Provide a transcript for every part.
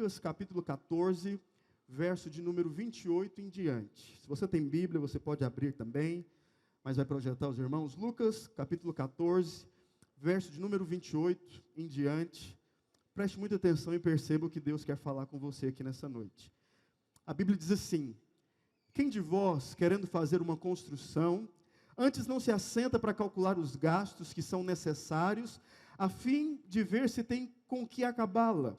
Lucas capítulo 14, verso de número 28 em diante. Se você tem Bíblia, você pode abrir também, mas vai projetar os irmãos. Lucas capítulo 14, verso de número 28 em diante. Preste muita atenção e perceba o que Deus quer falar com você aqui nessa noite. A Bíblia diz assim: quem de vós, querendo fazer uma construção, antes não se assenta para calcular os gastos que são necessários, a fim de ver se tem com que acabá-la,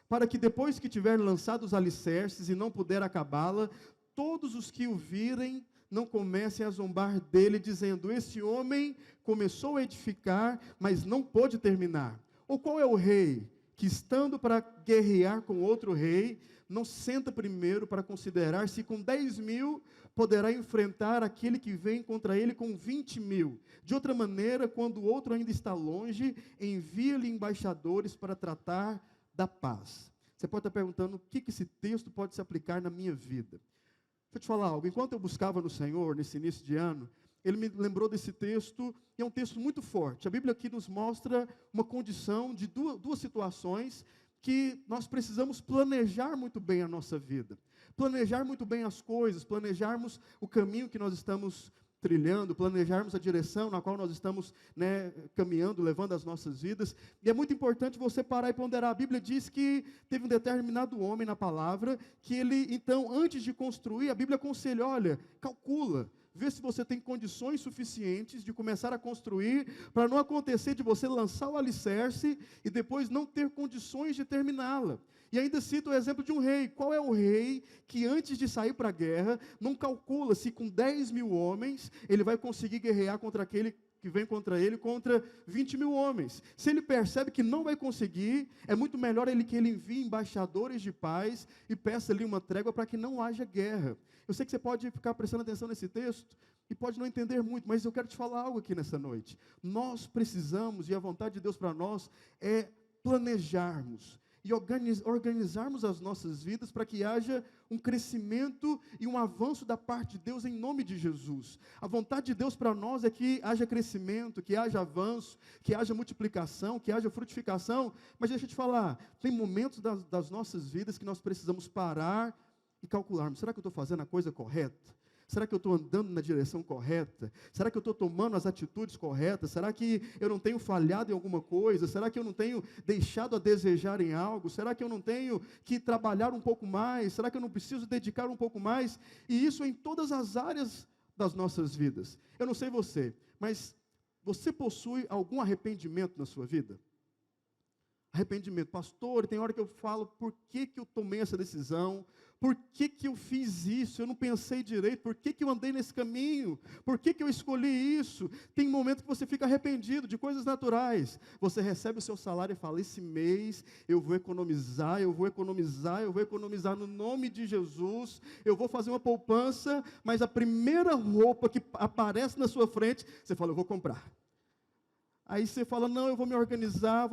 para que depois que tiver lançado os alicerces e não puder acabá-la, todos os que o virem não comecem a zombar dele, dizendo: esse homem começou a edificar, mas não pôde terminar. Ou qual é o rei que, estando para guerrear com outro rei, não senta primeiro para considerar se com 10.000 poderá enfrentar aquele que vem contra ele com 20.000. De outra maneira, quando o outro ainda está longe, envia-lhe embaixadores para tratar da paz. Você pode estar perguntando: o que esse texto pode se aplicar na minha vida? Deixa eu te falar algo. Enquanto eu buscava no Senhor, nesse início de ano, Ele me lembrou desse texto, e é um texto muito forte. A Bíblia aqui nos mostra uma condição de duas situações que nós precisamos planejar muito bem a nossa vida. Planejar muito bem as coisas, planejarmos o caminho que nós estamos trilhando, planejarmos a direção na qual nós estamos caminhando, levando as nossas vidas. E é muito importante você parar e ponderar. A Bíblia diz que teve um determinado homem na palavra, que ele, então, antes de construir, a Bíblia aconselha: olha, calcula, vê se você tem condições suficientes de começar a construir, para não acontecer de você lançar o alicerce e depois não ter condições de terminá-la. E ainda cito o exemplo de um rei. Qual é o rei que, antes de sair para a guerra, não calcula se com 10.000 homens ele vai conseguir guerrear contra aquele que vem contra ele, contra 20.000 homens? Se ele percebe que não vai conseguir, é muito melhor que ele envie embaixadores de paz e peça ali uma trégua para que não haja guerra. Eu sei que você pode ficar prestando atenção nesse texto e pode não entender muito, mas eu quero te falar algo aqui nessa noite. Nós precisamos, e a vontade de Deus para nós é planejarmos e organizarmos as nossas vidas para que haja um crescimento e um avanço da parte de Deus em nome de Jesus. A vontade de Deus para nós é que haja crescimento, que haja avanço, que haja multiplicação, que haja frutificação. Mas deixa eu te falar, tem momentos das nossas vidas que nós precisamos parar e calcularmos: será que eu estou fazendo a coisa correta? Será que eu estou andando na direção correta? Será que eu estou tomando as atitudes corretas? Será que eu não tenho falhado em alguma coisa? Será que eu não tenho deixado a desejar em algo? Será que eu não tenho que trabalhar um pouco mais? Será que eu não preciso dedicar um pouco mais? E isso em todas as áreas das nossas vidas. Eu não sei você, mas você possui algum arrependimento na sua vida? Arrependimento. Pastor, tem hora que eu falo: por que eu tomei essa decisão? Por que eu fiz isso? Eu não pensei direito. Por que eu andei nesse caminho? Por que eu escolhi isso? Tem momento que você fica arrependido de coisas naturais. Você recebe o seu salário e fala: esse mês eu vou economizar, eu vou economizar, eu vou economizar no nome de Jesus. Eu vou fazer uma poupança, mas a primeira roupa que aparece na sua frente, você fala: eu vou comprar. Aí você fala: não, eu vou me organizar,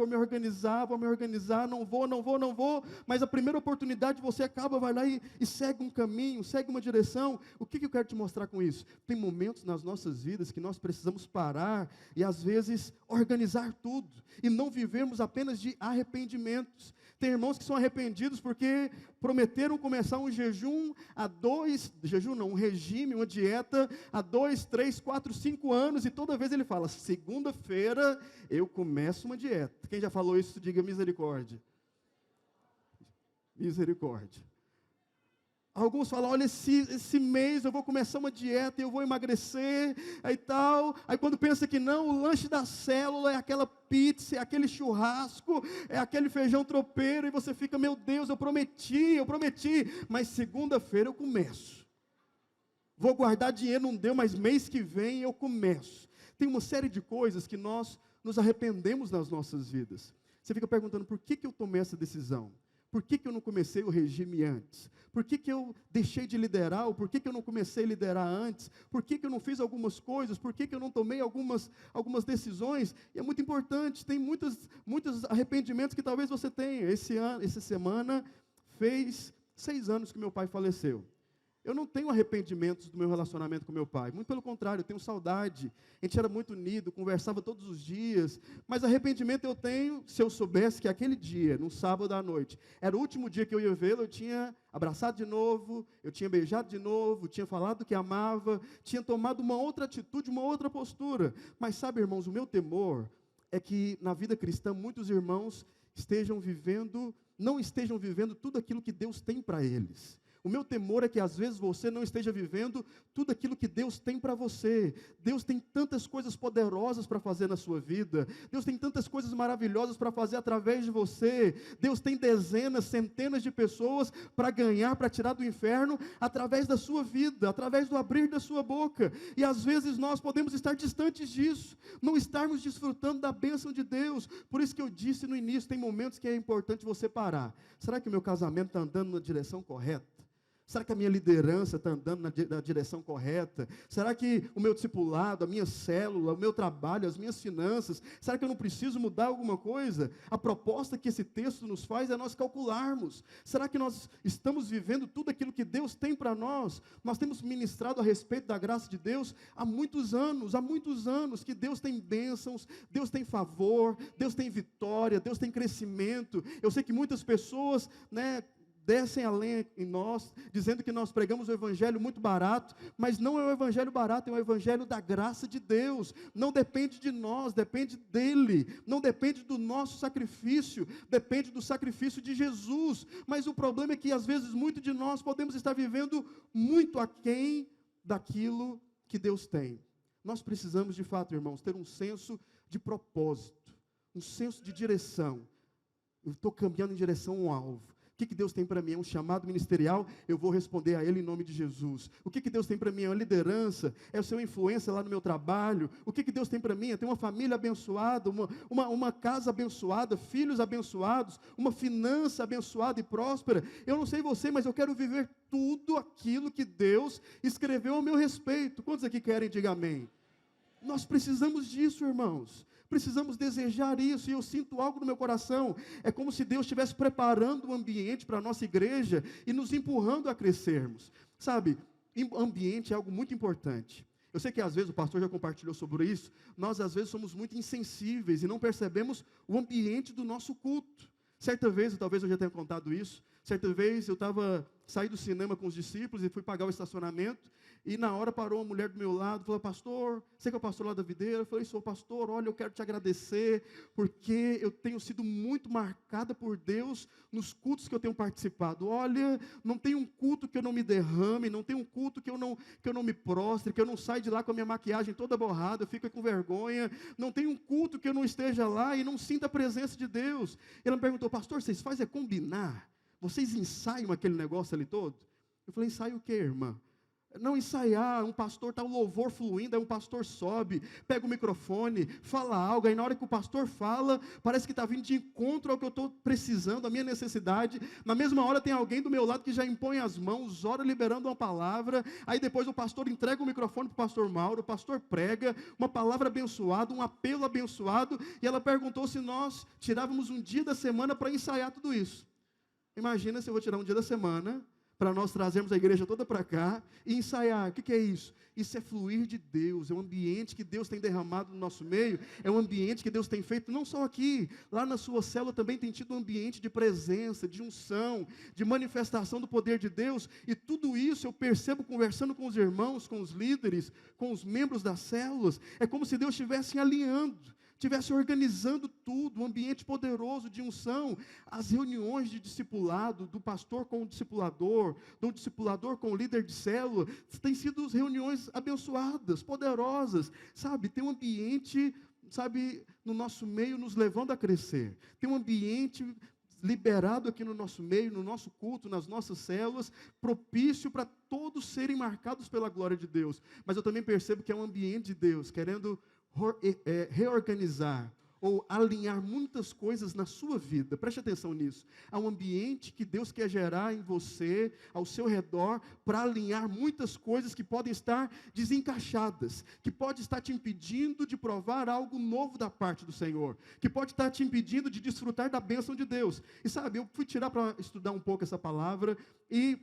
não vou, mas a primeira oportunidade você vai lá e segue um caminho, segue uma direção. O que eu quero te mostrar com isso? Tem momentos nas nossas vidas que nós precisamos parar e às vezes organizar tudo, e não vivemos apenas de arrependimentos. Tem irmãos que são arrependidos porque prometeram começar um um regime, uma dieta, há 2, 3, 4, 5 anos, e toda vez ele fala: segunda-feira eu começo uma dieta. Quem já falou isso, diga misericórdia. Misericórdia. Alguns falam: olha, esse mês eu vou começar uma dieta, eu vou emagrecer, aí tal. Aí quando pensa que não, o lanche da célula é aquela pizza, é aquele churrasco, é aquele feijão tropeiro, e você fica: meu Deus, eu prometi, mas segunda-feira eu começo. Vou guardar dinheiro, não deu, mas mês que vem eu começo. Tem uma série de coisas que nós nos arrependemos nas nossas vidas. Você fica perguntando: por que eu tomei essa decisão? Por que eu não comecei o regime antes? Por que eu deixei de liderar? Ou por que eu não comecei a liderar antes? Por que eu não fiz algumas coisas? Por que eu não tomei algumas decisões? E é muito importante, tem muitos arrependimentos que talvez você tenha. Essa semana fez 6 anos que meu pai faleceu. Eu não tenho arrependimentos do meu relacionamento com meu pai. Muito pelo contrário, eu tenho saudade. A gente era muito unido, conversava todos os dias. Mas arrependimento eu tenho se eu soubesse que aquele dia, num sábado à noite, era o último dia que eu ia vê-lo, eu tinha abraçado de novo, eu tinha beijado de novo, tinha falado que amava, tinha tomado uma outra atitude, uma outra postura. Mas sabe, irmãos, o meu temor é que na vida cristã muitos irmãos não estejam vivendo tudo aquilo que Deus tem para eles. O meu temor é que às vezes você não esteja vivendo tudo aquilo que Deus tem para você. Deus tem tantas coisas poderosas para fazer na sua vida. Deus tem tantas coisas maravilhosas para fazer através de você. Deus tem dezenas, centenas de pessoas para ganhar, para tirar do inferno, através da sua vida, através do abrir da sua boca. E às vezes nós podemos estar distantes disso, não estarmos desfrutando da bênção de Deus. Por isso que eu disse no início, tem momentos que é importante você parar. Será que o meu casamento está andando na direção correta? Será que a minha liderança está andando na direção correta? Será que o meu discipulado, a minha célula, o meu trabalho, as minhas finanças, será que eu não preciso mudar alguma coisa? A proposta que esse texto nos faz é nós calcularmos. Será que nós estamos vivendo tudo aquilo que Deus tem para nós? Nós temos ministrado a respeito da graça de Deus há muitos anos, que Deus tem bênçãos, Deus tem favor, Deus tem vitória, Deus tem crescimento. Eu sei que muitas pessoas, descem além em nós, dizendo que nós pregamos o evangelho muito barato, mas não é o evangelho barato, é o evangelho da graça de Deus. Não depende de nós, depende dele. Não depende do nosso sacrifício, depende do sacrifício de Jesus. Mas o problema é que às vezes muito de nós podemos estar vivendo muito aquém daquilo que Deus tem. Nós precisamos de fato, irmãos, ter um senso de propósito, um senso de direção. Eu estou caminhando em direção a um alvo. O que Deus tem para mim? É um chamado ministerial? Eu vou responder a Ele em nome de Jesus. O que Deus tem para mim? É uma liderança? É a sua influência lá no meu trabalho? O que Deus tem para mim? É ter uma família abençoada, uma casa abençoada, filhos abençoados, uma finança abençoada e próspera. Eu não sei você, mas eu quero viver tudo aquilo que Deus escreveu ao meu respeito. Quantos aqui querem? Diga amém. Nós precisamos disso, irmãos. Precisamos desejar isso, e eu sinto algo no meu coração. É como se Deus estivesse preparando o ambiente para a nossa igreja e nos empurrando a crescermos. Sabe, ambiente é algo muito importante. Eu sei que às vezes o pastor já compartilhou sobre isso. Nós às vezes somos muito insensíveis e não percebemos o ambiente do nosso culto. Certa vez, talvez eu já tenha contado isso, certa vez eu saí do cinema com os discípulos e fui pagar o estacionamento, e na hora parou uma mulher do meu lado, falou: pastor, você que é o pastor lá da videira? Eu falei: sou pastor, olha, eu quero te agradecer, porque eu tenho sido muito marcada por Deus nos cultos que eu tenho participado. Olha, não tem um culto que eu não me derrame, não tem um culto que eu não me prostre, que eu não saia de lá com a minha maquiagem toda borrada, eu fico com vergonha, não tem um culto que eu não esteja lá e não sinta a presença de Deus. Ela me perguntou: pastor, vocês fazem combinar? Vocês ensaiam aquele negócio ali todo? Eu falei: ensaio o quê, irmã? Não ensaiar, um pastor está o louvor fluindo, aí um pastor sobe, pega o microfone, fala algo, aí na hora que o pastor fala, parece que está vindo de encontro ao que eu estou precisando, a minha necessidade. Na mesma hora tem alguém do meu lado que já impõe as mãos, ora liberando uma palavra, aí depois o pastor entrega o microfone para o pastor Mauro, o pastor prega uma palavra abençoada, um apelo abençoado, e ela perguntou se nós tirávamos um dia da semana para ensaiar tudo isso. Imagina se eu vou tirar um dia da semana para nós trazermos a igreja toda para cá e ensaiar. O que é isso? Isso é fluir de Deus, é um ambiente que Deus tem derramado no nosso meio, é um ambiente que Deus tem feito, não só aqui, lá na sua célula também tem tido um ambiente de presença, de unção, de manifestação do poder de Deus, e tudo isso eu percebo conversando com os irmãos, com os líderes, com os membros das células, é como se Deus estivesse alinhando, estivesse organizando tudo, um ambiente poderoso de unção. As reuniões de discipulado, do pastor com o discipulador, do discipulador com o líder de célula, têm sido reuniões abençoadas, poderosas, sabe? Tem um ambiente, sabe, no nosso meio nos levando a crescer. Tem um ambiente liberado aqui no nosso meio, no nosso culto, nas nossas células, propício para todos serem marcados pela glória de Deus. Mas eu também percebo que é um ambiente de Deus, querendo reorganizar ou alinhar muitas coisas na sua vida. Preste atenção nisso. Há um ambiente que Deus quer gerar em você, ao seu redor, para alinhar muitas coisas que podem estar desencaixadas, que pode estar te impedindo de provar algo novo da parte do Senhor, que pode estar te impedindo de desfrutar da bênção de Deus. E sabe, eu fui tirar para estudar um pouco essa palavra e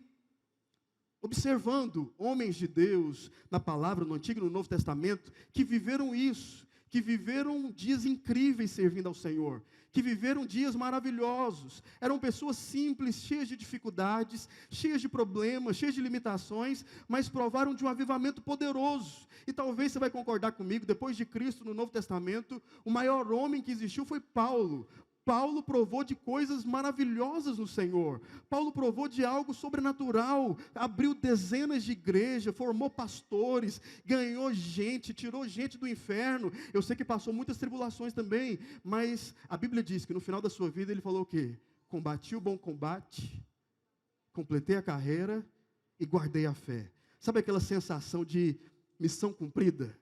observando homens de Deus na palavra, no Antigo e no Novo Testamento, que viveram isso, que viveram dias incríveis servindo ao Senhor, que viveram dias maravilhosos. Eram pessoas simples, cheias de dificuldades, cheias de problemas, cheias de limitações, mas provaram de um avivamento poderoso. E talvez você vai concordar comigo, depois de Cristo no Novo Testamento, o maior homem que existiu foi Paulo. Paulo provou de coisas maravilhosas no Senhor. Paulo provou de algo sobrenatural. Abriu dezenas de igrejas, formou pastores, ganhou gente, tirou gente do inferno. Eu sei que passou muitas tribulações também, mas a Bíblia diz que no final da sua vida ele falou o quê? Combati o bom combate, completei a carreira e guardei a fé. Sabe aquela sensação de missão cumprida?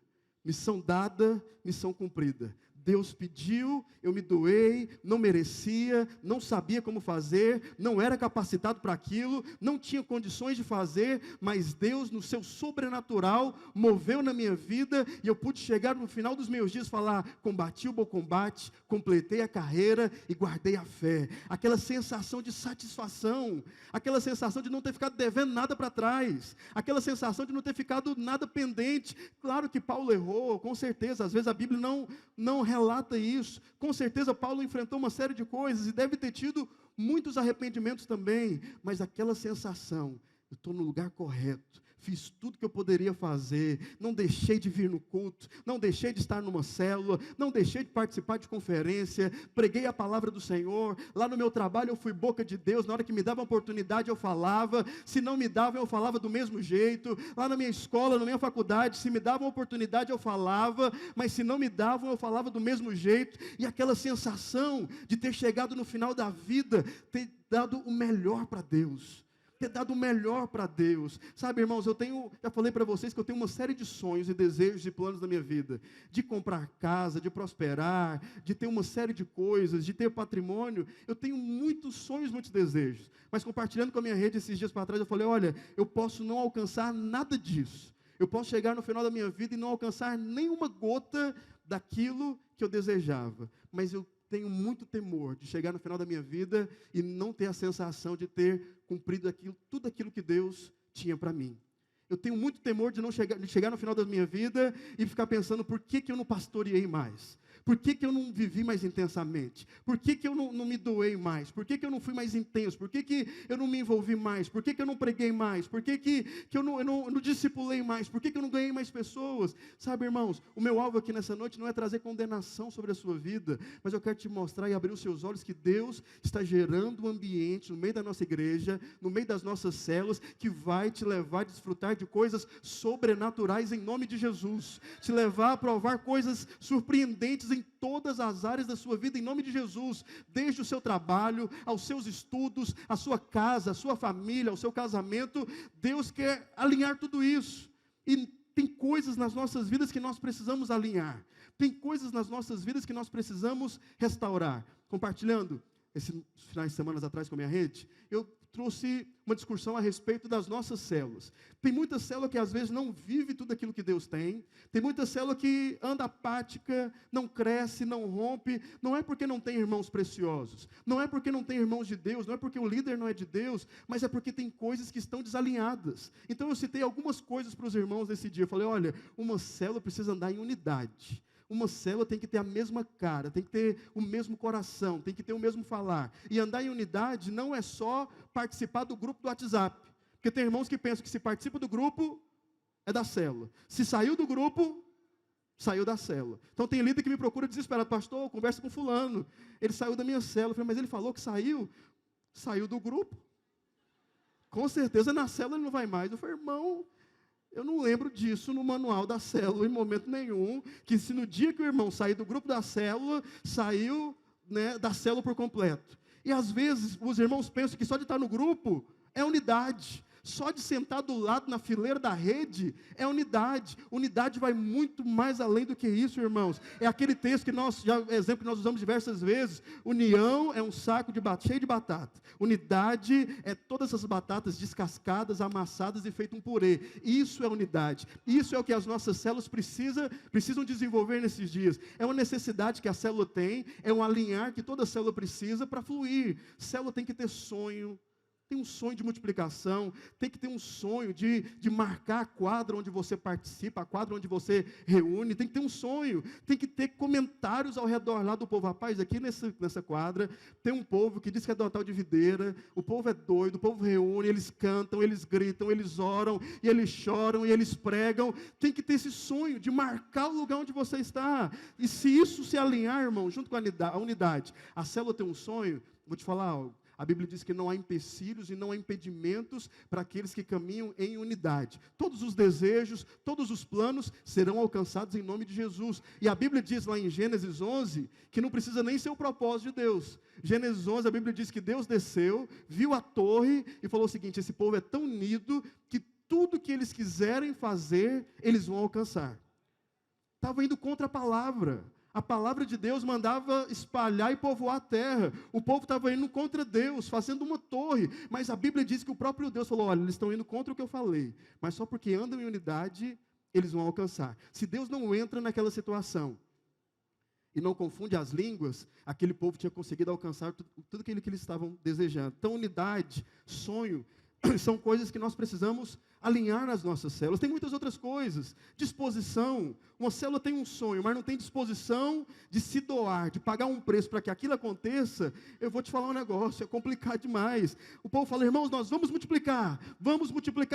Missão dada, missão cumprida. Deus pediu, eu me doei, não merecia, não sabia como fazer, não era capacitado para aquilo, não tinha condições de fazer, mas Deus, no seu sobrenatural, moveu na minha vida, e eu pude chegar no final dos meus dias e falar, combati o bom combate, completei a carreira e guardei a fé. Aquela sensação de satisfação, aquela sensação de não ter ficado devendo nada para trás, aquela sensação de não ter ficado nada pendente. Claro que Paulo errou, com certeza, às vezes a Bíblia não relata isso. Com certeza Paulo enfrentou uma série de coisas e deve ter tido muitos arrependimentos também, mas aquela sensação, eu estou no lugar correto, fiz tudo que eu poderia fazer, não deixei de vir no culto, não deixei de estar numa célula, não deixei de participar de conferência, preguei a palavra do Senhor, lá no meu trabalho eu fui boca de Deus, na hora que me dava oportunidade eu falava, se não me dava eu falava do mesmo jeito, lá na minha escola, na minha faculdade, se me davam oportunidade eu falava, mas se não me davam eu falava do mesmo jeito, e aquela sensação de ter chegado no final da vida, ter dado o melhor para Deus, ter dado o melhor para Deus. Sabe, irmãos, já falei para vocês que eu tenho uma série de sonhos e desejos e planos na minha vida, de comprar casa, de prosperar, de ter uma série de coisas, de ter patrimônio. Eu tenho muitos sonhos, muitos desejos, mas compartilhando com a minha rede esses dias para trás, eu falei, olha, eu posso não alcançar nada disso, eu posso chegar no final da minha vida e não alcançar nenhuma gota daquilo que eu desejava, mas eu tenho muito temor de chegar no final da minha vida e não ter a sensação de ter cumprido tudo aquilo que Deus tinha para mim. Eu tenho muito temor de chegar no final da minha vida e ficar pensando, por que eu não pastoreei mais? Por que eu não vivi mais intensamente? Por que eu não me doei mais? Por que eu não fui mais intenso? Por que eu não me envolvi mais? Por que eu não preguei mais? Por que eu não discipulei mais? Por que eu não ganhei mais pessoas? Sabe, irmãos, o meu alvo aqui nessa noite não é trazer condenação sobre a sua vida, mas eu quero te mostrar e abrir os seus olhos que Deus está gerando um ambiente no meio da nossa igreja, no meio das nossas células, que vai te levar a desfrutar de coisas sobrenaturais em nome de Jesus, te levar a provar coisas surpreendentes em todas as áreas da sua vida, em nome de Jesus, desde o seu trabalho, aos seus estudos, a sua casa, a sua família, ao seu casamento. Deus quer alinhar tudo isso, e tem coisas nas nossas vidas que nós precisamos alinhar, tem coisas nas nossas vidas que nós precisamos restaurar. Compartilhando esses finais de semana atrás com a minha rede, eu trouxe uma discussão a respeito das nossas células. Tem muita célula que às vezes não vive tudo aquilo que Deus tem muita célula que anda apática, não cresce, não rompe, não é porque não tem irmãos preciosos, não é porque não tem irmãos de Deus, não é porque o líder não é de Deus, mas é porque tem coisas que estão desalinhadas. Então eu citei algumas coisas para os irmãos nesse dia, eu falei, olha, uma célula precisa andar em unidade. Uma célula tem que ter a mesma cara, tem que ter o mesmo coração, tem que ter o mesmo falar. E andar em unidade não é só participar do grupo do WhatsApp. Porque tem irmãos que pensam que se participa do grupo, é da célula. Se saiu do grupo, saiu da célula. Então tem líder que me procura desesperado, pastor, conversa com fulano. Ele saiu da minha célula. Eu falei, mas ele falou que saiu do grupo. Com certeza na célula ele não vai mais. Eu falei, irmão, eu não lembro disso no manual da célula em momento nenhum, que se no dia que o irmão sair do grupo da célula, saiu, da célula por completo. E às vezes os irmãos pensam que só de estar no grupo é unidade. Só de sentar do lado na fileira da rede é unidade. Unidade vai muito mais além do que isso, irmãos. É aquele texto que exemplo que nós usamos diversas vezes. União é um saco cheio de batata. Unidade é todas as batatas descascadas, amassadas e feito um purê. Isso é unidade. Isso é o que as nossas células precisam desenvolver nesses dias. É uma necessidade que a célula tem, é um alinhar que toda célula precisa para fluir. Célula tem que ter sonho. tem um sonho de multiplicação, tem que ter um sonho de marcar a quadra onde você participa, a quadra onde você reúne, tem que ter um sonho, tem que ter comentários ao redor lá do povo. Rapaz, aqui nessa quadra tem um povo que diz que é do Natal de Videira, o povo é doido, o povo reúne, eles cantam, eles gritam, eles oram, e eles choram, e eles pregam. Tem que ter esse sonho de marcar o lugar onde você está. E se isso se alinhar, irmão, junto com a unidade, a célula tem um sonho, vou te falar algo. A Bíblia diz que não há empecilhos e não há impedimentos para aqueles que caminham em unidade. Todos os desejos, todos os planos serão alcançados em nome de Jesus. E a Bíblia diz lá em Gênesis 11 que não precisa nem ser o propósito de Deus. Gênesis 11, a Bíblia diz que Deus desceu, viu a torre e falou o seguinte: esse povo é tão unido que tudo que eles quiserem fazer, eles vão alcançar. Estava indo contra a palavra. A palavra de Deus mandava espalhar e povoar a terra. O povo estava indo contra Deus, fazendo uma torre. Mas a Bíblia diz que o próprio Deus falou: olha, eles estão indo contra o que eu falei. Mas só porque andam em unidade, eles vão alcançar. Se Deus não entra naquela situação e não confunde as línguas, aquele povo tinha conseguido alcançar tudo aquilo que eles estavam desejando. Então, unidade, sonho, são coisas que nós precisamos alinhar nas nossas células. Tem muitas outras coisas. Disposição. Uma célula tem um sonho, mas não tem disposição de se doar, de pagar um preço para que aquilo aconteça. Eu vou te falar um negócio, é complicado demais. O povo fala: irmãos, nós vamos multiplicar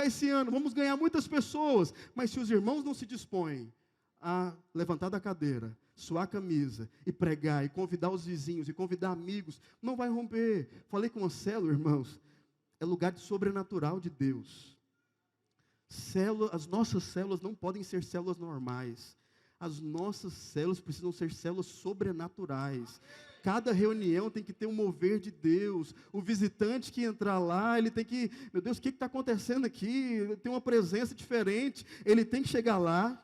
esse ano, vamos ganhar muitas pessoas. Mas se os irmãos não se dispõem a levantar da cadeira, suar a camisa e pregar, e convidar os vizinhos, e convidar amigos, não vai romper. Falei com uma célula, irmãos, é lugar de sobrenatural de Deus. As nossas células não podem ser células normais. As nossas células precisam ser células sobrenaturais. Cada reunião tem que ter um mover de Deus. O visitante que entrar lá, ele tem que... Meu Deus, o que está acontecendo aqui? Tem uma presença diferente. Ele tem que chegar lá,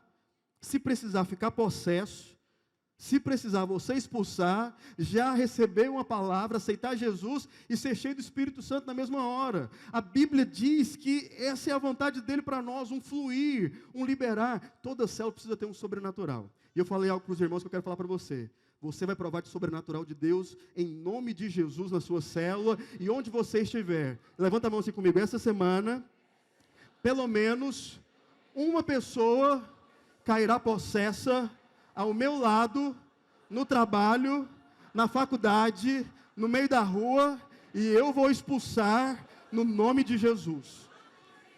se precisar ficar possesso, se precisar você expulsar, já receber uma palavra, aceitar Jesus e ser cheio do Espírito Santo na mesma hora. A Bíblia diz que essa é a vontade dele para nós, um fluir, um liberar. Toda célula precisa ter um sobrenatural. E eu falei algo para os irmãos que eu quero falar para você. Você vai provar de sobrenatural de Deus em nome de Jesus na sua célula e onde você estiver. Levanta a mão assim comigo. Essa semana, pelo menos, uma pessoa cairá possessa ao meu lado, no trabalho, na faculdade, no meio da rua, e eu vou expulsar no nome de Jesus.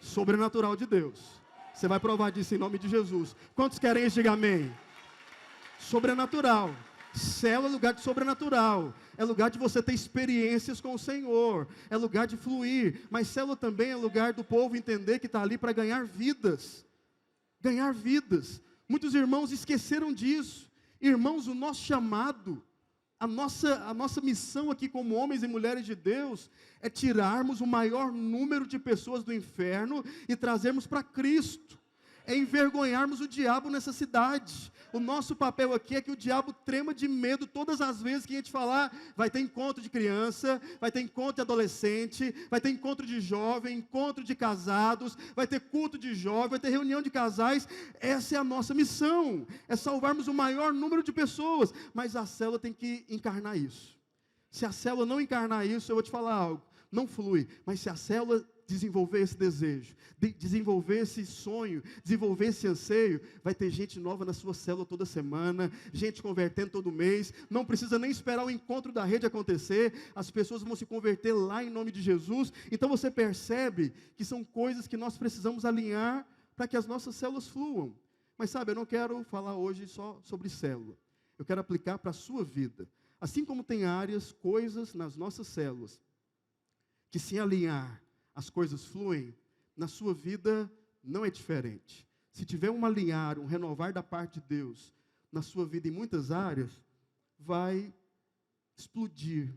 Sobrenatural de Deus. Você vai provar disso em nome de Jesus. Quantos querem isso? Diga amém. Sobrenatural. Célula é lugar de sobrenatural. É lugar de você ter experiências com o Senhor. É lugar de fluir. Mas célula também é lugar do povo entender que está ali para ganhar vidas. Ganhar vidas. Muitos irmãos esqueceram disso. Irmãos, o nosso chamado, a nossa missão aqui como homens e mulheres de Deus, é tirarmos o maior número de pessoas do inferno e trazermos para Cristo. É envergonharmos o diabo nessa cidade. O nosso papel aqui é que o diabo trema de medo todas as vezes que a gente falar. Vai ter encontro de criança, vai ter encontro de adolescente, vai ter encontro de jovem, encontro de casados, vai ter culto de jovem, vai ter reunião de casais. Essa é a nossa missão, é salvarmos o maior número de pessoas. Mas a célula tem que encarnar isso. Se a célula não encarnar isso, eu vou te falar algo, não flui. Mas se a célula desenvolver esse desejo, desenvolver esse sonho, desenvolver esse anseio, vai ter gente nova na sua célula toda semana, gente convertendo todo mês, não precisa nem esperar o encontro da rede acontecer, as pessoas vão se converter lá em nome de Jesus. Então você percebe que são coisas que nós precisamos alinhar para que as nossas células fluam. Mas sabe, eu não quero falar hoje só sobre célula, eu quero aplicar para a sua vida. Assim como tem áreas, coisas nas nossas células, que se alinhar, as coisas fluem, na sua vida não é diferente. Se tiver um alinhar, um renovar da parte de Deus, na sua vida em muitas áreas, vai explodir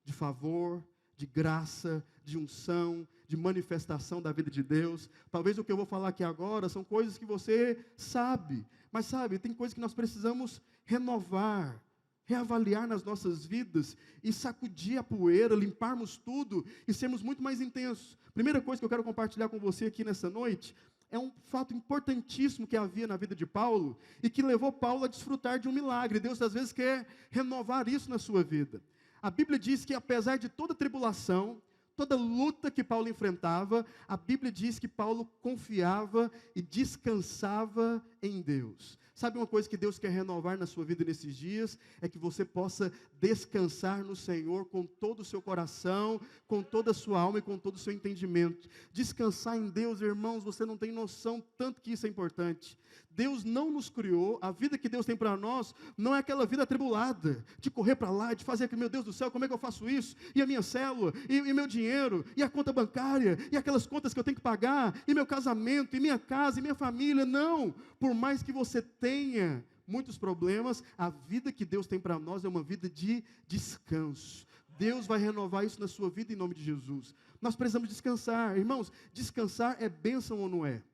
de favor, de graça, de unção, de manifestação da vida de Deus. Talvez o que eu vou falar aqui agora são coisas que você sabe, mas sabe, tem coisas que nós precisamos renovar, reavaliar nas nossas vidas e sacudir a poeira, limparmos tudo e sermos muito mais intensos. Primeira coisa que eu quero compartilhar com você aqui nessa noite é um fato importantíssimo que havia na vida de Paulo e que levou Paulo a desfrutar de um milagre. Deus às vezes quer renovar isso na sua vida. A Bíblia diz que apesar de toda tribulação, toda luta que Paulo enfrentava, a Bíblia diz que Paulo confiava e descansava em Deus. Sabe uma coisa que Deus quer renovar na sua vida nesses dias? É que você possa descansar no Senhor com todo o seu coração, com toda a sua alma e com todo o seu entendimento. Descansar em Deus, irmãos, você não tem noção tanto que isso é importante. Deus não nos criou, a vida que Deus tem para nós não é aquela vida atribulada, de correr para lá, de fazer aquilo, meu Deus do céu, como é que eu faço isso? E a minha célula, e meu dinheiro, e a conta bancária, e aquelas contas que eu tenho que pagar, e meu casamento, e minha casa, e minha família. Não, por mais que você tenha muitos problemas, a vida que Deus tem para nós é uma vida de descanso. Deus vai renovar isso na sua vida em nome de Jesus. Nós precisamos descansar, irmãos, descansar é bênção ou não é?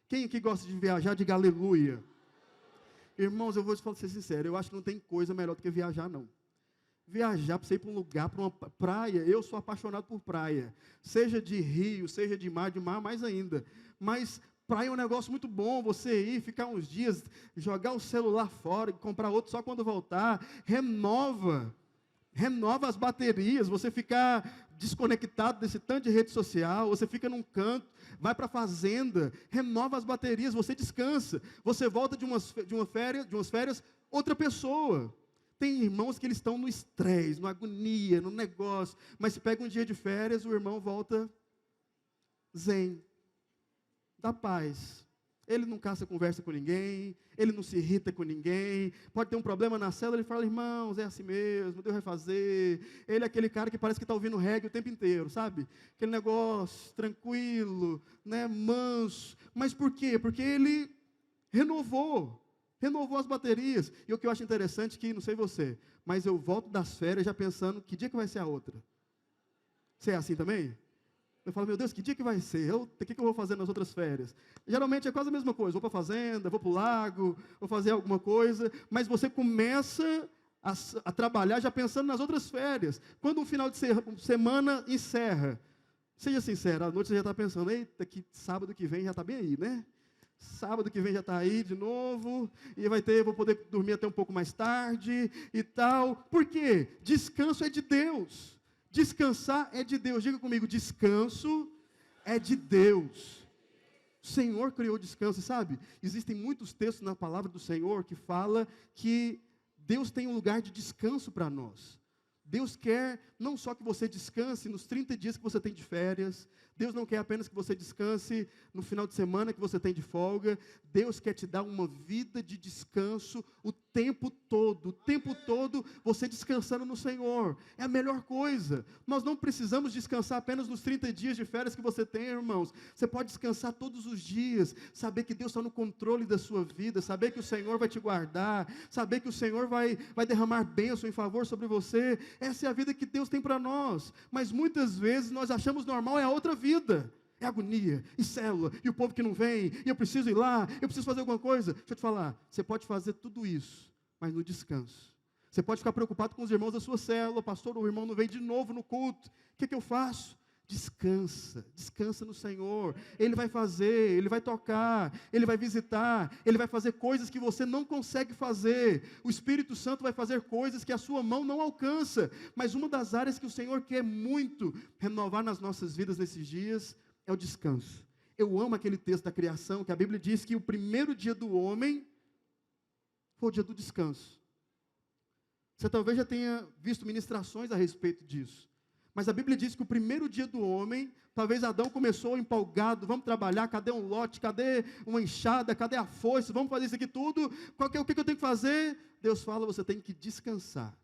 Quem aqui gosta de viajar, diga aleluia. Irmãos, eu vou ser sincero, eu acho que não tem coisa melhor do que viajar, não. Viajar para você ir para um lugar, para uma praia, eu sou apaixonado por praia. Seja de rio, seja de mar mais ainda. Mas praia é um negócio muito bom, você ir, ficar uns dias, jogar o celular fora, comprar outro só quando voltar, renova as baterias, você ficar desconectado desse tanto de rede social, você fica num canto, vai para a fazenda, renova as baterias, você descansa, você volta de umas férias, outra pessoa. Tem irmãos que eles estão no estresse, na agonia, no negócio, mas se pega um dia de férias, o irmão volta zen, da paz. Ele não caça conversa com ninguém, ele não se irrita com ninguém, pode ter um problema na célula, ele fala, irmãos, é assim mesmo, Deus vai fazer. Ele é aquele cara que parece que está ouvindo reggae o tempo inteiro, sabe? Aquele negócio tranquilo, né, manso. Mas por quê? Porque ele renovou as baterias. E o que eu acho interessante é que, não sei você, mas eu volto das férias já pensando, que dia que vai ser a outra? Você é assim também? Eu falo, meu Deus, que dia que vai ser? O que eu vou fazer nas outras férias? Geralmente é quase a mesma coisa. Vou para a fazenda, vou para o lago, vou fazer alguma coisa. Mas você começa a trabalhar já pensando nas outras férias. Quando o final de semana encerra, seja sincero, à noite você já está pensando, eita, que sábado que vem já está bem aí, né? Sábado que vem já está aí de novo, e vou poder dormir até um pouco mais tarde e tal. Por quê? Descanso é de Deus. Descansar é de Deus. Diga comigo, descanso é de Deus. O Senhor criou descanso, sabe? Existem muitos textos na palavra do Senhor que fala que Deus tem um lugar de descanso para nós. Deus quer não só que você descanse nos 30 dias que você tem de férias. Deus não quer apenas que você descanse no final de semana que você tem de folga. Deus quer te dar uma vida de descanso o tempo todo você descansando no Senhor. É a melhor coisa. Nós não precisamos descansar apenas nos 30 dias de férias que você tem, irmãos. Você pode descansar todos os dias, saber que Deus está no controle da sua vida, saber que o Senhor vai te guardar, saber que o Senhor vai derramar bênção em favor sobre você. Essa é a vida que Deus tem para nós. Mas muitas vezes nós achamos normal é a outra vida. É agonia, e célula, e o povo que não vem, e eu preciso ir lá, eu preciso fazer alguma coisa. Deixa eu te falar, você pode fazer tudo isso, mas no descanso. Você pode ficar preocupado com os irmãos da sua célula, pastor, o irmão não veio de novo no culto. O que eu faço? Descansa no Senhor. Ele vai fazer, Ele vai tocar, Ele vai visitar, Ele vai fazer coisas que você não consegue fazer. O Espírito Santo vai fazer coisas que a sua mão não alcança. Mas uma das áreas que o Senhor quer muito renovar nas nossas vidas nesses dias é o descanso. Eu amo aquele texto da criação, que a Bíblia diz que o primeiro dia do homem foi o dia do descanso. Você talvez já tenha visto ministrações a respeito disso. Mas a Bíblia diz que o primeiro dia do homem, talvez Adão começou empolgado, vamos trabalhar, cadê um lote, cadê uma enxada, cadê a foice, vamos fazer isso aqui tudo, o que eu tenho que fazer? Deus fala, você tem que descansar.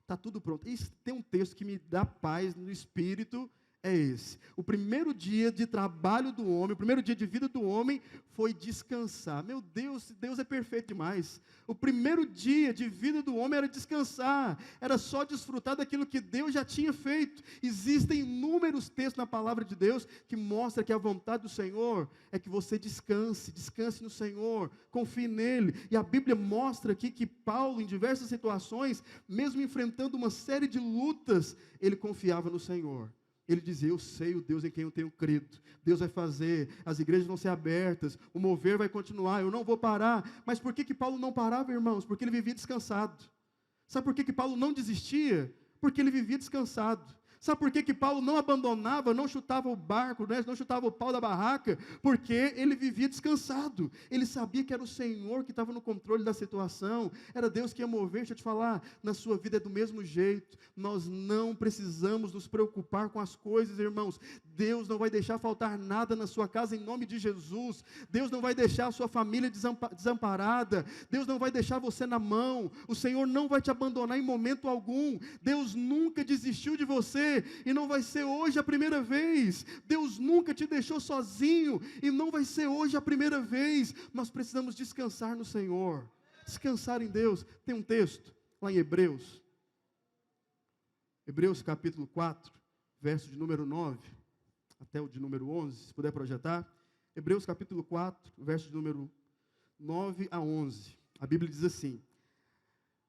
Está tudo pronto. E tem um texto que me dá paz no espírito, é esse. O primeiro dia de trabalho do homem, o primeiro dia de vida do homem foi descansar. Meu Deus, Deus é perfeito demais. O primeiro dia de vida do homem era descansar, era só desfrutar daquilo que Deus já tinha feito. Existem inúmeros textos na palavra de Deus que mostram que a vontade do Senhor é que você descanse no Senhor, confie nele. E a Bíblia mostra aqui que Paulo, em diversas situações, mesmo enfrentando uma série de lutas, ele confiava no Senhor. Ele dizia, eu sei o Deus em quem eu tenho crido. Deus vai fazer, as igrejas vão ser abertas, o mover vai continuar, eu não vou parar. Mas por que Paulo não parava, irmãos? Porque ele vivia descansado. Sabe por que Paulo não desistia? Porque ele vivia descansado. Sabe por que Paulo não abandonava, não chutava o barco, né? Não chutava o pau da barraca? Porque ele vivia descansado. Ele sabia que era o Senhor que estava no controle da situação. Era Deus que ia mover. Deixa eu te falar, na sua vida é do mesmo jeito. Nós não precisamos nos preocupar com as coisas, irmãos. Deus não vai deixar faltar nada na sua casa em nome de Jesus. Deus não vai deixar a sua família desamparada. Deus não vai deixar você na mão. O Senhor não vai te abandonar em momento algum. Deus nunca desistiu de você e não vai ser hoje a primeira vez. Deus nunca te deixou sozinho e não vai ser hoje a primeira vez. Nós precisamos descansar no Senhor, descansar em Deus. Tem um texto lá em Hebreus capítulo 4, verso de número 9 até o de número 11, se puder projetar. Hebreus capítulo 4, verso de número 9 a 11. A Bíblia diz assim: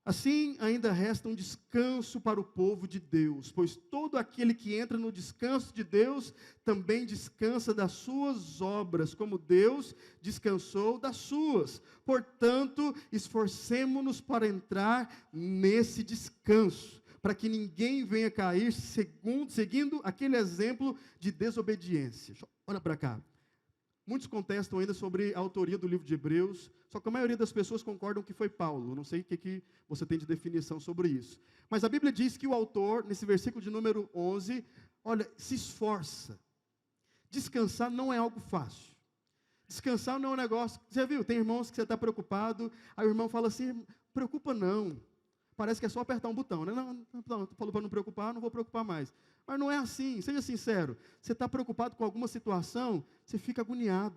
assim ainda resta um descanso para o povo de Deus, pois todo aquele que entra no descanso de Deus, também descansa das suas obras, como Deus descansou das suas. Portanto, esforcemo-nos para entrar nesse descanso, para que ninguém venha cair seguindo aquele exemplo de desobediência. Olha para cá. Muitos contestam ainda sobre a autoria do livro de Hebreus, só que a maioria das pessoas concordam que foi Paulo. Não sei o que você tem de definição sobre isso. Mas a Bíblia diz que o autor, nesse versículo de número 11, olha, se esforça. Descansar não é algo fácil. Descansar não é um negócio... Você viu, tem irmãos que você está preocupado, aí o irmão fala assim, preocupa não. Parece que é só apertar um botão, né? Não, falou para não preocupar, não vou preocupar mais. Mas não é assim, seja sincero. Você está preocupado com alguma situação, você fica agoniado.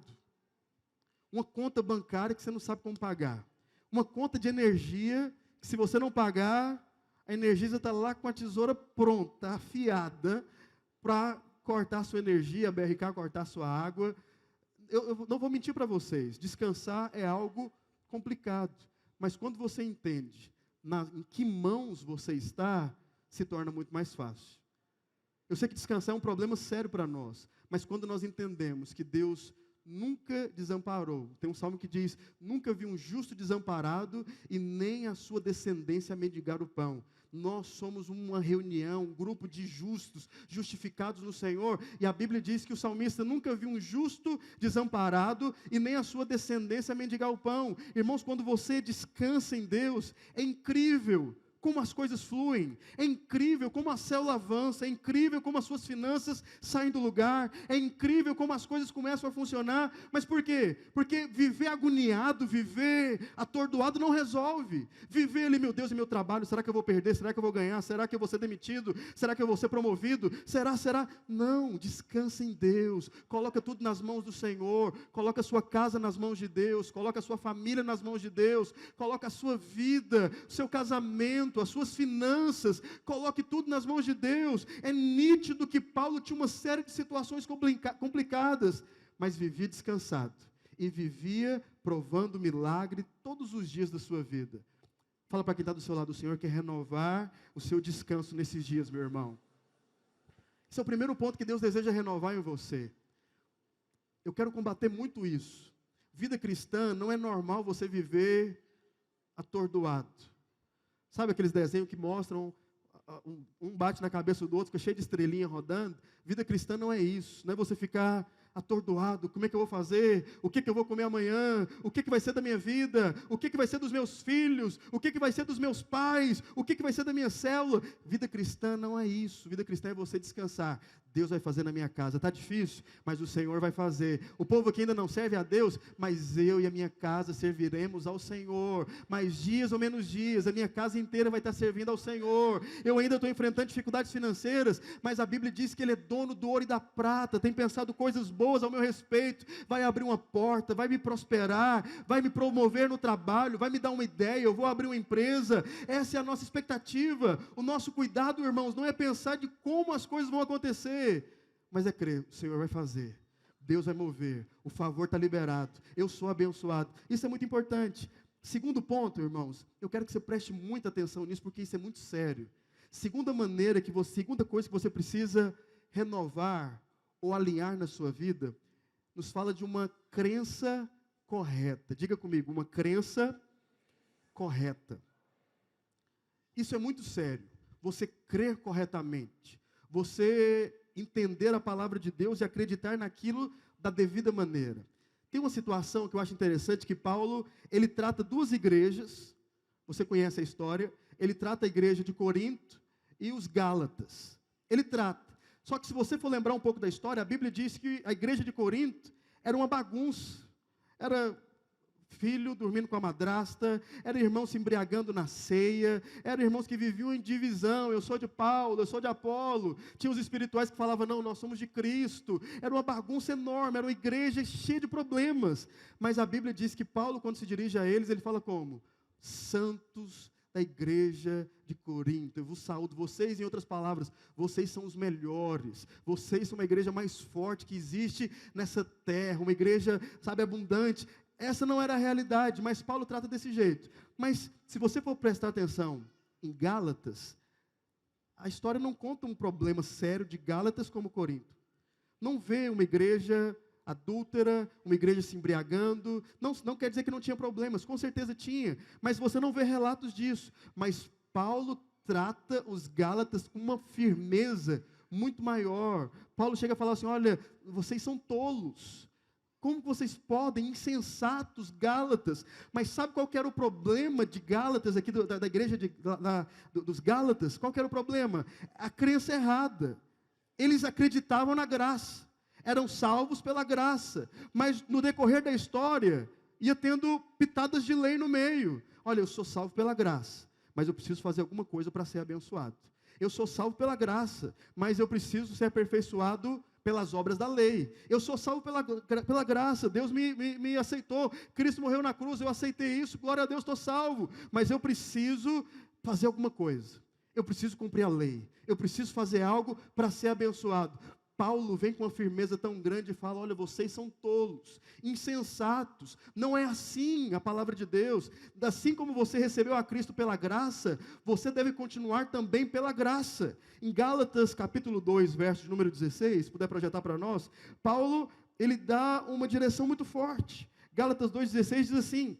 Uma conta bancária que você não sabe como pagar. Uma conta de energia, que se você não pagar, a energia está lá com a tesoura pronta, afiada, para cortar a sua energia, a BRK cortar a sua água. Eu não vou mentir para vocês, descansar é algo complicado. Mas quando você entende em que mãos você está, se torna muito mais fácil. Eu sei que descansar é um problema sério para nós, mas quando nós entendemos que Deus nunca desamparou, tem um salmo que diz, nunca vi um justo desamparado e nem a sua descendência mendigar o pão. Nós somos uma reunião, um grupo de justos, justificados no Senhor, e a Bíblia diz que o salmista nunca viu um justo desamparado e nem a sua descendência mendigar o pão. Irmãos, quando você descansa em Deus, é incrível como as coisas fluem, é incrível como a célula avança, é incrível como as suas finanças saem do lugar, é incrível como as coisas começam a funcionar. Mas por quê? Porque viver agoniado, viver atordoado não resolve. Viver ali, meu Deus, e meu trabalho, será que eu vou perder? Será que eu vou ganhar? Será que eu vou ser demitido? Será que eu vou ser promovido? Será? Não, descansa em Deus, coloca tudo nas mãos do Senhor, coloca a sua casa nas mãos de Deus, coloca a sua família nas mãos de Deus, coloca a sua vida, o seu casamento, as suas finanças, coloque tudo nas mãos de Deus. É nítido que Paulo tinha uma série de situações complicadas, mas vivia descansado, e vivia provando milagre todos os dias da sua vida. Fala para quem está do seu lado, o Senhor quer renovar o seu descanso nesses dias, meu irmão. Esse é o primeiro ponto que Deus deseja renovar em você. Eu quero combater muito isso. Vida cristã não é normal você viver atordoado. Sabe aqueles desenhos que mostram, um bate na cabeça do outro, fica cheio de estrelinha rodando? Vida cristã não é isso, não é você ficar atordoado, como é que eu vou fazer? O que eu vou comer amanhã? O que vai ser da minha vida? O que vai ser dos meus filhos? O que vai ser dos meus pais? O que vai ser da minha célula? Vida cristã não é isso, vida cristã é você descansar. Deus vai fazer na minha casa, está difícil, mas o Senhor vai fazer. O povo aqui ainda não serve a Deus, mas eu e a minha casa serviremos ao Senhor. Mais dias ou menos dias, a minha casa inteira vai estar servindo ao Senhor. Eu ainda estou enfrentando dificuldades financeiras, mas a Bíblia diz que Ele é dono do ouro e da prata, tem pensado coisas boas ao meu respeito, vai abrir uma porta, vai me prosperar, vai me promover no trabalho, vai me dar uma ideia, eu vou abrir uma empresa. Essa é a nossa expectativa. O nosso cuidado, irmãos, não é pensar de como as coisas vão acontecer, mas é crer, o Senhor vai fazer, Deus vai mover, o favor está liberado, eu sou abençoado. Isso é muito importante. Segundo ponto, irmãos, eu quero que você preste muita atenção nisso, porque isso é muito sério. Segunda coisa que você precisa renovar ou alinhar na sua vida, nos fala de uma crença correta. Diga comigo, uma crença correta. Isso é muito sério. Você crer corretamente. você entender a palavra de Deus e acreditar naquilo da devida maneira. Tem uma situação que eu acho interessante, que Paulo, ele trata duas igrejas, você conhece a história, ele trata a igreja de Corinto e os Gálatas. Ele trata. Só que se você for lembrar um pouco da história, a Bíblia diz que a igreja de Corinto era uma bagunça. Era filho dormindo com a madrasta, era irmão se embriagando na ceia, eram irmãos que viviam em divisão, eu sou de Paulo, eu sou de Apolo, tinha os espirituais que falavam, não, nós somos de Cristo, era uma bagunça enorme, era uma igreja cheia de problemas, mas a Bíblia diz que Paulo, quando se dirige a eles, ele fala como? Santos da igreja de Corinto, eu vos saúdo, vocês, em outras palavras, vocês são os melhores, vocês são uma igreja mais forte que existe nessa terra, uma igreja, sabe, abundante. Essa não era a realidade, mas Paulo trata desse jeito. Mas, se você for prestar atenção em Gálatas, a história não conta um problema sério de Gálatas como Corinto. Não vê uma igreja adúltera, uma igreja se embriagando, não quer dizer que não tinha problemas, com certeza tinha, mas você não vê relatos disso. Mas Paulo trata os Gálatas com uma firmeza muito maior. Paulo chega a falar assim, olha, vocês são tolos. Como vocês podem, insensatos Gálatas? Mas sabe qual que era o problema de Gálatas, aqui da igreja dos Gálatas? Qual que era o problema? A crença errada. Eles acreditavam na graça, eram salvos pela graça, mas no decorrer da história, ia tendo pitadas de lei no meio. Olha, eu sou salvo pela graça, mas eu preciso fazer alguma coisa para ser abençoado. Eu sou salvo pela graça, mas eu preciso ser aperfeiçoado pelas obras da lei. Eu sou salvo pela graça, Deus me aceitou, Cristo morreu na cruz, eu aceitei isso, glória a Deus, estou salvo, mas eu preciso fazer alguma coisa, eu preciso cumprir a lei, eu preciso fazer algo para ser abençoado. Paulo vem com uma firmeza tão grande e fala, olha, vocês são tolos, insensatos, não é assim a palavra de Deus, assim como você recebeu a Cristo pela graça, você deve continuar também pela graça. Em Gálatas capítulo 2, verso de número 16, se puder projetar para nós, Paulo, ele dá uma direção muito forte. Gálatas 2,16 diz assim,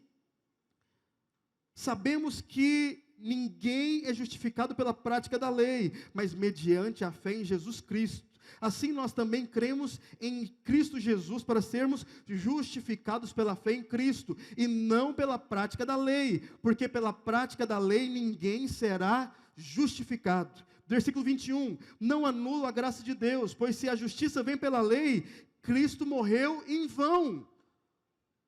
sabemos que ninguém é justificado pela prática da lei, mas mediante a fé em Jesus Cristo. Assim nós também cremos em Cristo Jesus para sermos justificados pela fé em Cristo e não pela prática da lei, porque pela prática da lei ninguém será justificado. Versículo 21, não anula a graça de Deus, pois se a justiça vem pela lei, Cristo morreu em vão.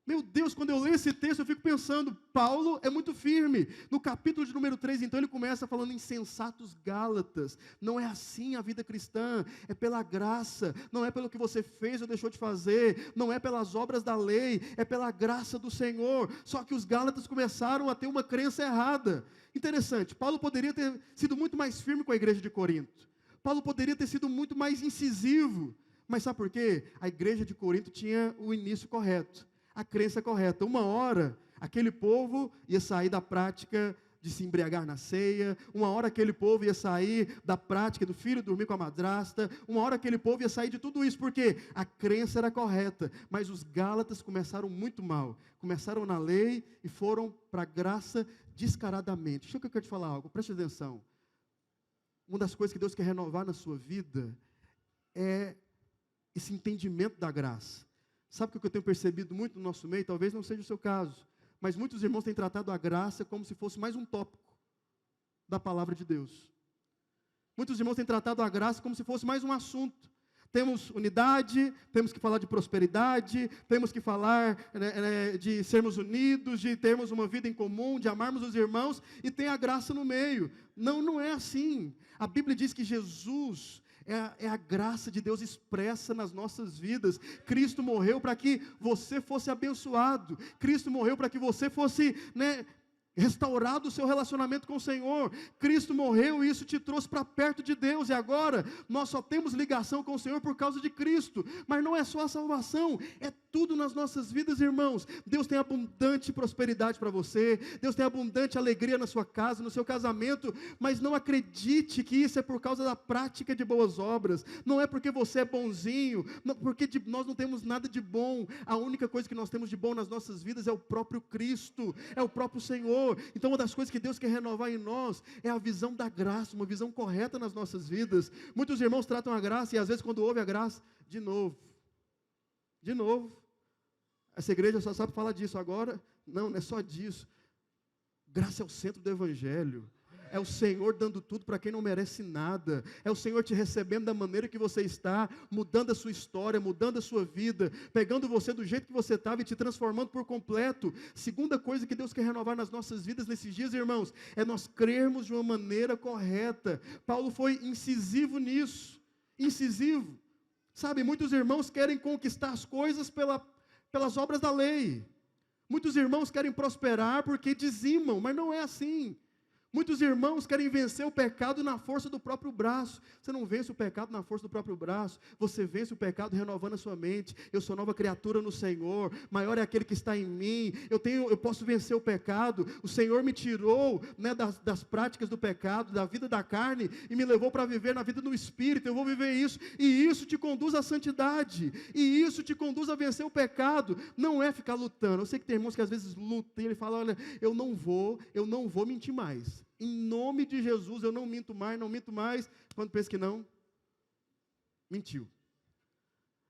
Meu Deus, quando eu leio esse texto, eu fico pensando, Paulo é muito firme. No capítulo de número 3, então, ele começa falando insensatos Gálatas. Não é assim a vida cristã, é pela graça. Não é pelo que você fez ou deixou de fazer. Não é pelas obras da lei, é pela graça do Senhor. Só que os Gálatas começaram a ter uma crença errada. Interessante, Paulo poderia ter sido muito mais firme com a igreja de Corinto. Paulo poderia ter sido muito mais incisivo. Mas sabe por quê? A igreja de Corinto tinha o início correto. A crença correta. Uma hora, aquele povo ia sair da prática de se embriagar na ceia, uma hora aquele povo ia sair da prática do filho dormir com a madrasta, uma hora aquele povo ia sair de tudo isso, porque a crença era correta, mas os Gálatas começaram muito mal, começaram na lei e foram para a graça descaradamente. Deixa eu te falar algo, preste atenção. Uma das coisas que Deus quer renovar na sua vida é esse entendimento da graça. Sabe o que eu tenho percebido muito no nosso meio? Talvez não seja o seu caso, mas muitos irmãos têm tratado a graça como se fosse mais um tópico da palavra de Deus. Muitos irmãos têm tratado a graça como se fosse mais um assunto. Temos unidade, temos que falar de prosperidade, temos que falar de sermos unidos, de termos uma vida em comum, de amarmos os irmãos, e tem a graça no meio. Não, não é assim. A Bíblia diz que Jesus é a graça de Deus expressa nas nossas vidas. Cristo morreu para que você fosse abençoado. Cristo morreu para que você fosse, restaurado o seu relacionamento com o Senhor. Cristo morreu e isso te trouxe para perto de Deus. E agora, nós só temos ligação com o Senhor por causa de Cristo. Mas não é só a salvação, é tudo nas nossas vidas, irmãos. Deus tem abundante prosperidade para você. Deus tem abundante alegria na sua casa, no seu casamento. Mas não acredite que isso é por causa da prática de boas obras. Não é porque você é bonzinho, porque nós não temos nada de bom. A única coisa que nós temos de bom nas nossas vidas é o próprio Cristo, é o próprio Senhor. Senhor. Então, uma das coisas que Deus quer renovar em nós é a visão da graça, uma visão correta nas nossas vidas. Muitos irmãos tratam a graça e às vezes quando ouve a graça, de novo. Essa igreja só sabe falar disso agora. Não é só disso. Graça é o centro do Evangelho. É o Senhor dando tudo para quem não merece nada. É o Senhor te recebendo da maneira que você está, mudando a sua história, mudando a sua vida, pegando você do jeito que você estava e te transformando por completo. Segunda coisa que Deus quer renovar nas nossas vidas nesses dias, irmãos, é nós crermos de uma maneira correta. Paulo foi incisivo nisso. Incisivo. Sabe, muitos irmãos querem conquistar as coisas pelas obras da lei. Muitos irmãos querem prosperar porque dizimam, mas não é assim. Muitos irmãos querem vencer o pecado na força do próprio braço. Você não vence o pecado na força do próprio braço. Você vence o pecado renovando a sua mente. Eu sou nova criatura no Senhor. Maior é aquele que está em mim. Eu posso vencer o pecado. O Senhor me tirou, né, das práticas do pecado, da vida da carne, e me levou para viver na vida do Espírito. Eu vou viver isso. E isso te conduz à santidade. E isso te conduz a vencer o pecado. Não é ficar lutando. Eu sei que tem irmãos que às vezes lutam e ele fala, olha, eu não vou mentir mais. Em nome de Jesus, eu não minto mais. Quando pensa que não, mentiu.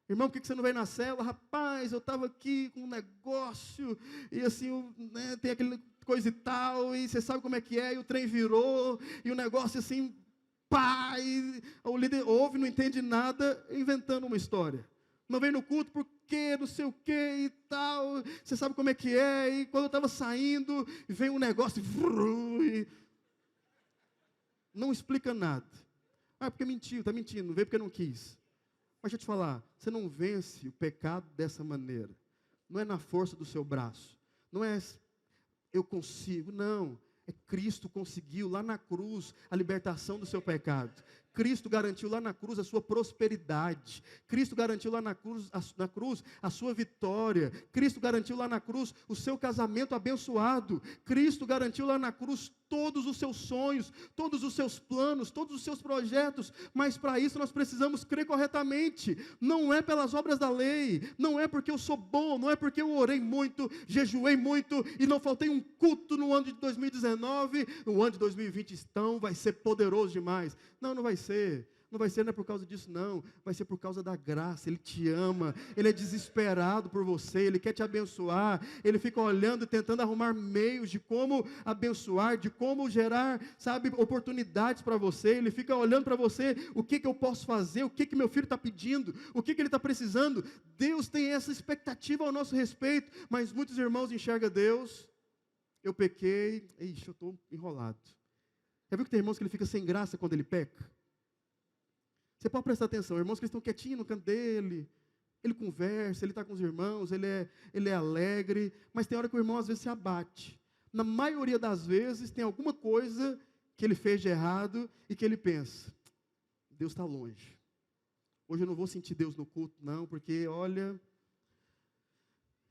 Irmão, por que você não veio na célula? Rapaz, eu estava aqui com um negócio, e assim, né, tem aquele coisa e tal, e você sabe como é que é, e o trem virou, e o negócio assim, pá, e o líder ouve, não entende nada, inventando uma história. Não veio no culto porque não sei o que e tal, você sabe como é que é, e quando eu estava saindo, vem um negócio, e não explica nada. Porque mentiu, está mentindo, não veio porque não quis. Mas deixa eu te falar, você não vence o pecado dessa maneira. Não é na força do seu braço. Não é eu consigo, não. É Cristo conseguiu lá na cruz a libertação do seu pecado. Cristo garantiu lá na cruz a sua prosperidade. Cristo garantiu lá na cruz a sua vitória. Cristo garantiu lá na cruz o seu casamento abençoado. Cristo garantiu lá na cruz todos os seus sonhos, todos os seus planos, todos os seus projetos. Mas para isso nós precisamos crer corretamente. Não é pelas obras da lei. Não é porque eu sou bom. Não é porque eu orei muito, jejuei muito e não faltei um culto no ano de 2019. No ano de 2020 vai ser poderoso demais. Não vai ser. Não vai ser, não é por causa disso, não. Vai ser por causa da graça. Ele te ama. Ele é desesperado por você. Ele quer te abençoar. Ele fica olhando e tentando arrumar meios de como abençoar, de como gerar, sabe, oportunidades para você. Ele fica olhando para você. O que eu posso fazer? O que meu filho está pedindo? O que ele está precisando? Deus tem essa expectativa ao nosso respeito. Mas muitos irmãos enxergam Deus. Eu pequei. Ixi, eu estou enrolado. Já viu que tem irmãos que ele fica sem graça quando ele peca? Você pode prestar atenção, irmãos que estão quietinhos no canto dele, ele conversa, ele está com os irmãos, ele é alegre, mas tem hora que o irmão às vezes se abate. Na maioria das vezes tem alguma coisa que ele fez de errado e que ele pensa, Deus está longe. Hoje eu não vou sentir Deus no culto não, porque olha,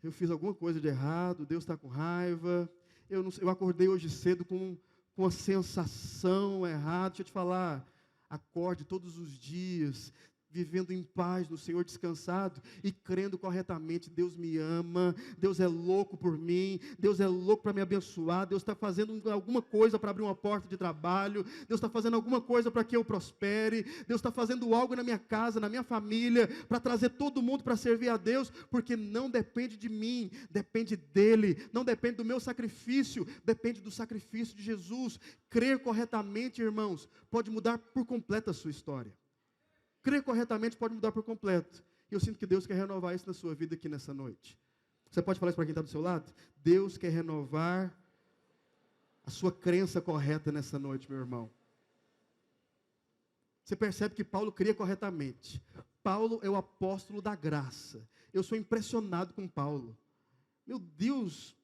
eu fiz alguma coisa de errado, Deus está com raiva, eu acordei hoje cedo com a sensação errada. Deixa eu te falar, acorde todos os dias, vivendo em paz no Senhor, descansado e crendo corretamente. Deus me ama, Deus é louco por mim, Deus é louco para me abençoar, Deus está fazendo alguma coisa para abrir uma porta de trabalho, Deus está fazendo alguma coisa para que eu prospere, Deus está fazendo algo na minha casa, na minha família, para trazer todo mundo para servir a Deus, porque não depende de mim, depende dEle, não depende do meu sacrifício, depende do sacrifício de Jesus. Crer corretamente, irmãos, pode mudar por completo a sua história. Crer corretamente pode mudar por completo. E eu sinto que Deus quer renovar isso na sua vida aqui nessa noite. Você pode falar isso para quem está do seu lado? Deus quer renovar a sua crença correta nessa noite, meu irmão. Você percebe que Paulo cria corretamente. Paulo é o apóstolo da graça. Eu sou impressionado com Paulo. Meu Deus,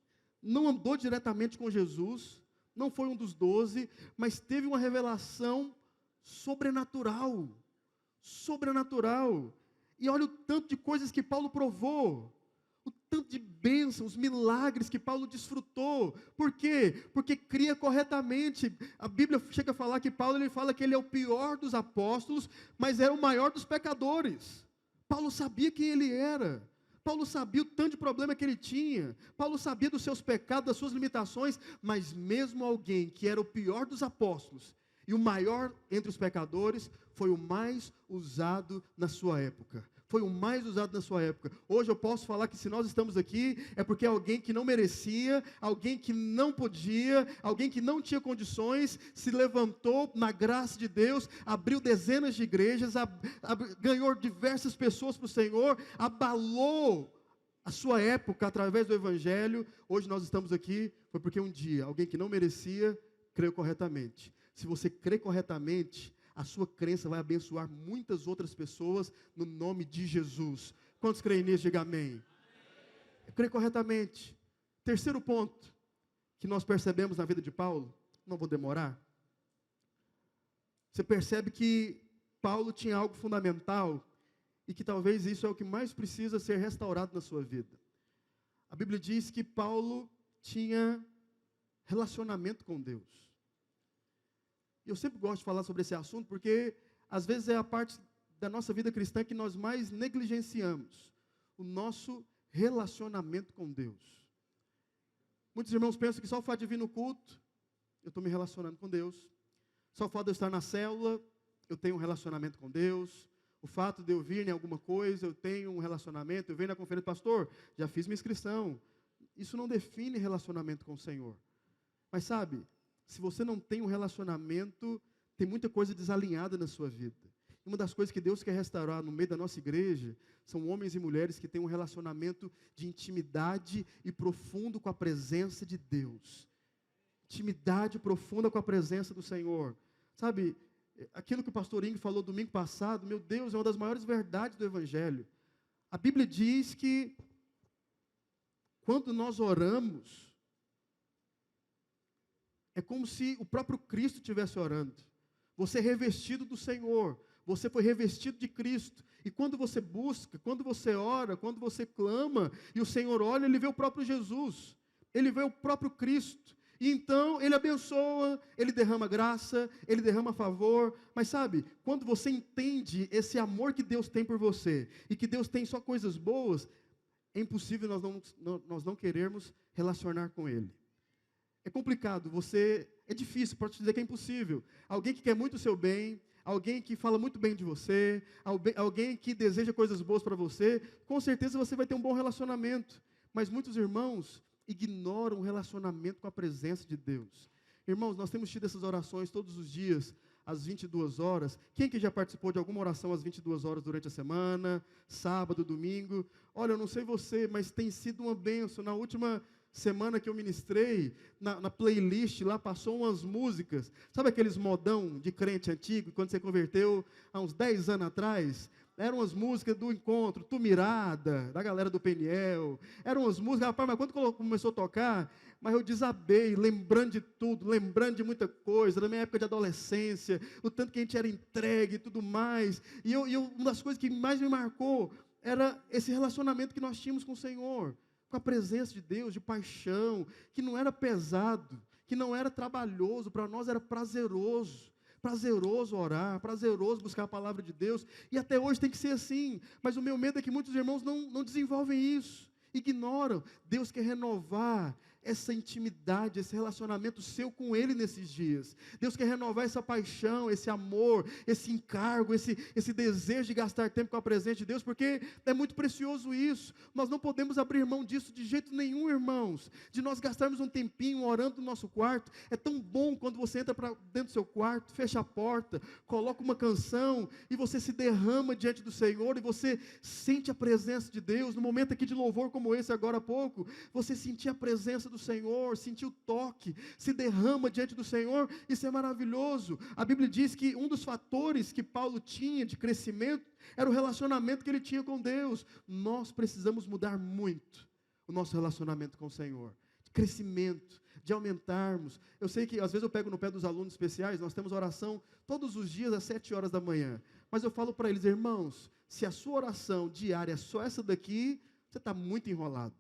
não andou diretamente com Jesus, não foi um dos 12, mas teve uma revelação sobrenatural. Sobrenatural. E olha o tanto de coisas que Paulo provou. O tanto de bênçãos, milagres que Paulo desfrutou. Por quê? Porque cria corretamente. A Bíblia chega a falar que Paulo, ele fala que ele é o pior dos apóstolos, mas era o maior dos pecadores. Paulo sabia quem ele era. Paulo sabia o tanto de problema que ele tinha. Paulo sabia dos seus pecados, das suas limitações. Mas mesmo alguém que era o pior dos apóstolos e o maior entre os pecadores, foi o mais usado na sua época. Foi o mais usado na sua época. Hoje eu posso falar que se nós estamos aqui, é porque alguém que não merecia, alguém que não podia, alguém que não tinha condições, se levantou na graça de Deus, abriu dezenas de igrejas, ganhou diversas pessoas para o Senhor, abalou a sua época através do Evangelho. Hoje nós estamos aqui, foi porque um dia, alguém que não merecia, creu corretamente. Se você crê corretamente, a sua crença vai abençoar muitas outras pessoas no nome de Jesus. Quantos creem nisso? Diga amém. Crê corretamente. Terceiro ponto que nós percebemos na vida de Paulo, não vou demorar. Você percebe que Paulo tinha algo fundamental e que talvez isso é o que mais precisa ser restaurado na sua vida. A Bíblia diz que Paulo tinha relacionamento com Deus. Eu sempre gosto de falar sobre esse assunto, porque às vezes é a parte da nossa vida cristã que nós mais negligenciamos, o nosso relacionamento com Deus. Muitos irmãos pensam que só o fato de vir no culto, eu estou me relacionando com Deus. Só o fato de eu estar na célula, eu tenho um relacionamento com Deus. O fato de eu vir em alguma coisa, eu tenho um relacionamento. Eu venho na conferência, pastor, já fiz minha inscrição. Isso não define relacionamento com o Senhor. Mas sabe, se você não tem um relacionamento, tem muita coisa desalinhada na sua vida. Uma das coisas que Deus quer restaurar no meio da nossa igreja, são homens e mulheres que têm um relacionamento de intimidade e profundo com a presença de Deus. Intimidade profunda com a presença do Senhor. Sabe, aquilo que o pastor Ingo falou domingo passado, meu Deus, é uma das maiores verdades do Evangelho. A Bíblia diz que, quando nós oramos, é como se o próprio Cristo estivesse orando. Você é revestido do Senhor. Você foi revestido de Cristo. E quando você busca, quando você ora, quando você clama, e o Senhor olha, Ele vê o próprio Jesus. Ele vê o próprio Cristo. E então, Ele abençoa, Ele derrama graça, Ele derrama favor. Mas sabe, quando você entende esse amor que Deus tem por você, e que Deus tem só coisas boas, é impossível nós não querermos relacionar com Ele. É complicado, é difícil, pode dizer que é impossível. Alguém que quer muito o seu bem, alguém que fala muito bem de você, alguém que deseja coisas boas para você, com certeza você vai ter um bom relacionamento. Mas muitos irmãos ignoram o relacionamento com a presença de Deus. Irmãos, nós temos tido essas orações todos os dias, às 22 horas. Quem que já participou de alguma oração às 22 horas durante a semana, sábado, domingo? Olha, eu não sei você, mas tem sido uma bênção. Na última semana que eu ministrei, na playlist lá passou umas músicas, sabe aqueles modão de crente antigo, quando você converteu há uns 10 anos atrás? Eram as músicas do encontro, Tu Mirada, da galera do Peniel, eram as músicas, rapaz, mas quando começou a tocar, mas eu desabei, lembrando de tudo, lembrando de muita coisa, da minha época de adolescência, o tanto que a gente era entregue e tudo mais, e uma das coisas que mais me marcou, era esse relacionamento que nós tínhamos com o Senhor, com a presença de Deus, de paixão, que não era pesado, que não era trabalhoso, para nós era prazeroso orar, prazeroso buscar a palavra de Deus, e até hoje tem que ser assim, mas o meu medo é que muitos irmãos não desenvolvem isso, ignoram. Deus quer renovar essa intimidade, esse relacionamento seu com Ele nesses dias. Deus quer renovar essa paixão, esse amor, esse encargo, esse desejo de gastar tempo com a presença de Deus, porque é muito precioso isso. Nós não podemos abrir mão disso de jeito nenhum, irmãos. De nós gastarmos um tempinho orando no nosso quarto. É tão bom quando você entra para dentro do seu quarto, fecha a porta, coloca uma canção e você se derrama diante do Senhor e você sente a presença de Deus. No momento aqui de louvor como esse agora há pouco, você sentir a presença do Senhor, sentir o toque, se derrama diante do Senhor, isso é maravilhoso. A Bíblia diz que um dos fatores que Paulo tinha de crescimento era o relacionamento que ele tinha com Deus. Nós precisamos mudar muito o nosso relacionamento com o Senhor, de crescimento, de aumentarmos. Eu sei que às vezes eu pego no pé dos alunos especiais, nós temos oração todos os dias às 7 horas da manhã, mas eu falo para eles, irmãos, se a sua oração diária é só essa daqui, você está muito enrolado.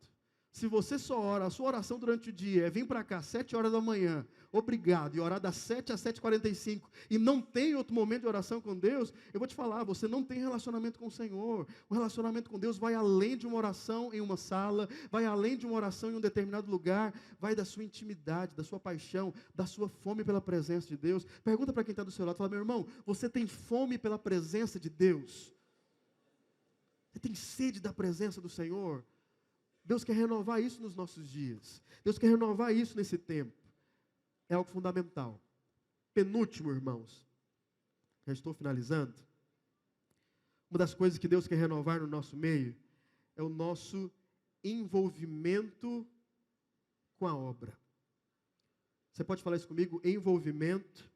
Se você só ora, a sua oração durante o dia é vir para cá às 7 horas da manhã, obrigado, e orar das 7 às 7h45, e não tem outro momento de oração com Deus, eu vou te falar, você não tem relacionamento com o Senhor. O relacionamento com Deus vai além de uma oração em uma sala, vai além de uma oração em um determinado lugar, vai da sua intimidade, da sua paixão, da sua fome pela presença de Deus. Pergunta para quem está do seu lado, fala, meu irmão, você tem fome pela presença de Deus? Você tem sede da presença do Senhor? Deus quer renovar isso nos nossos dias. Deus quer renovar isso nesse tempo. É algo fundamental. Penúltimo, irmãos. Já estou finalizando. Uma das coisas que Deus quer renovar no nosso meio é o nosso envolvimento com a obra. Você pode falar isso comigo? Envolvimento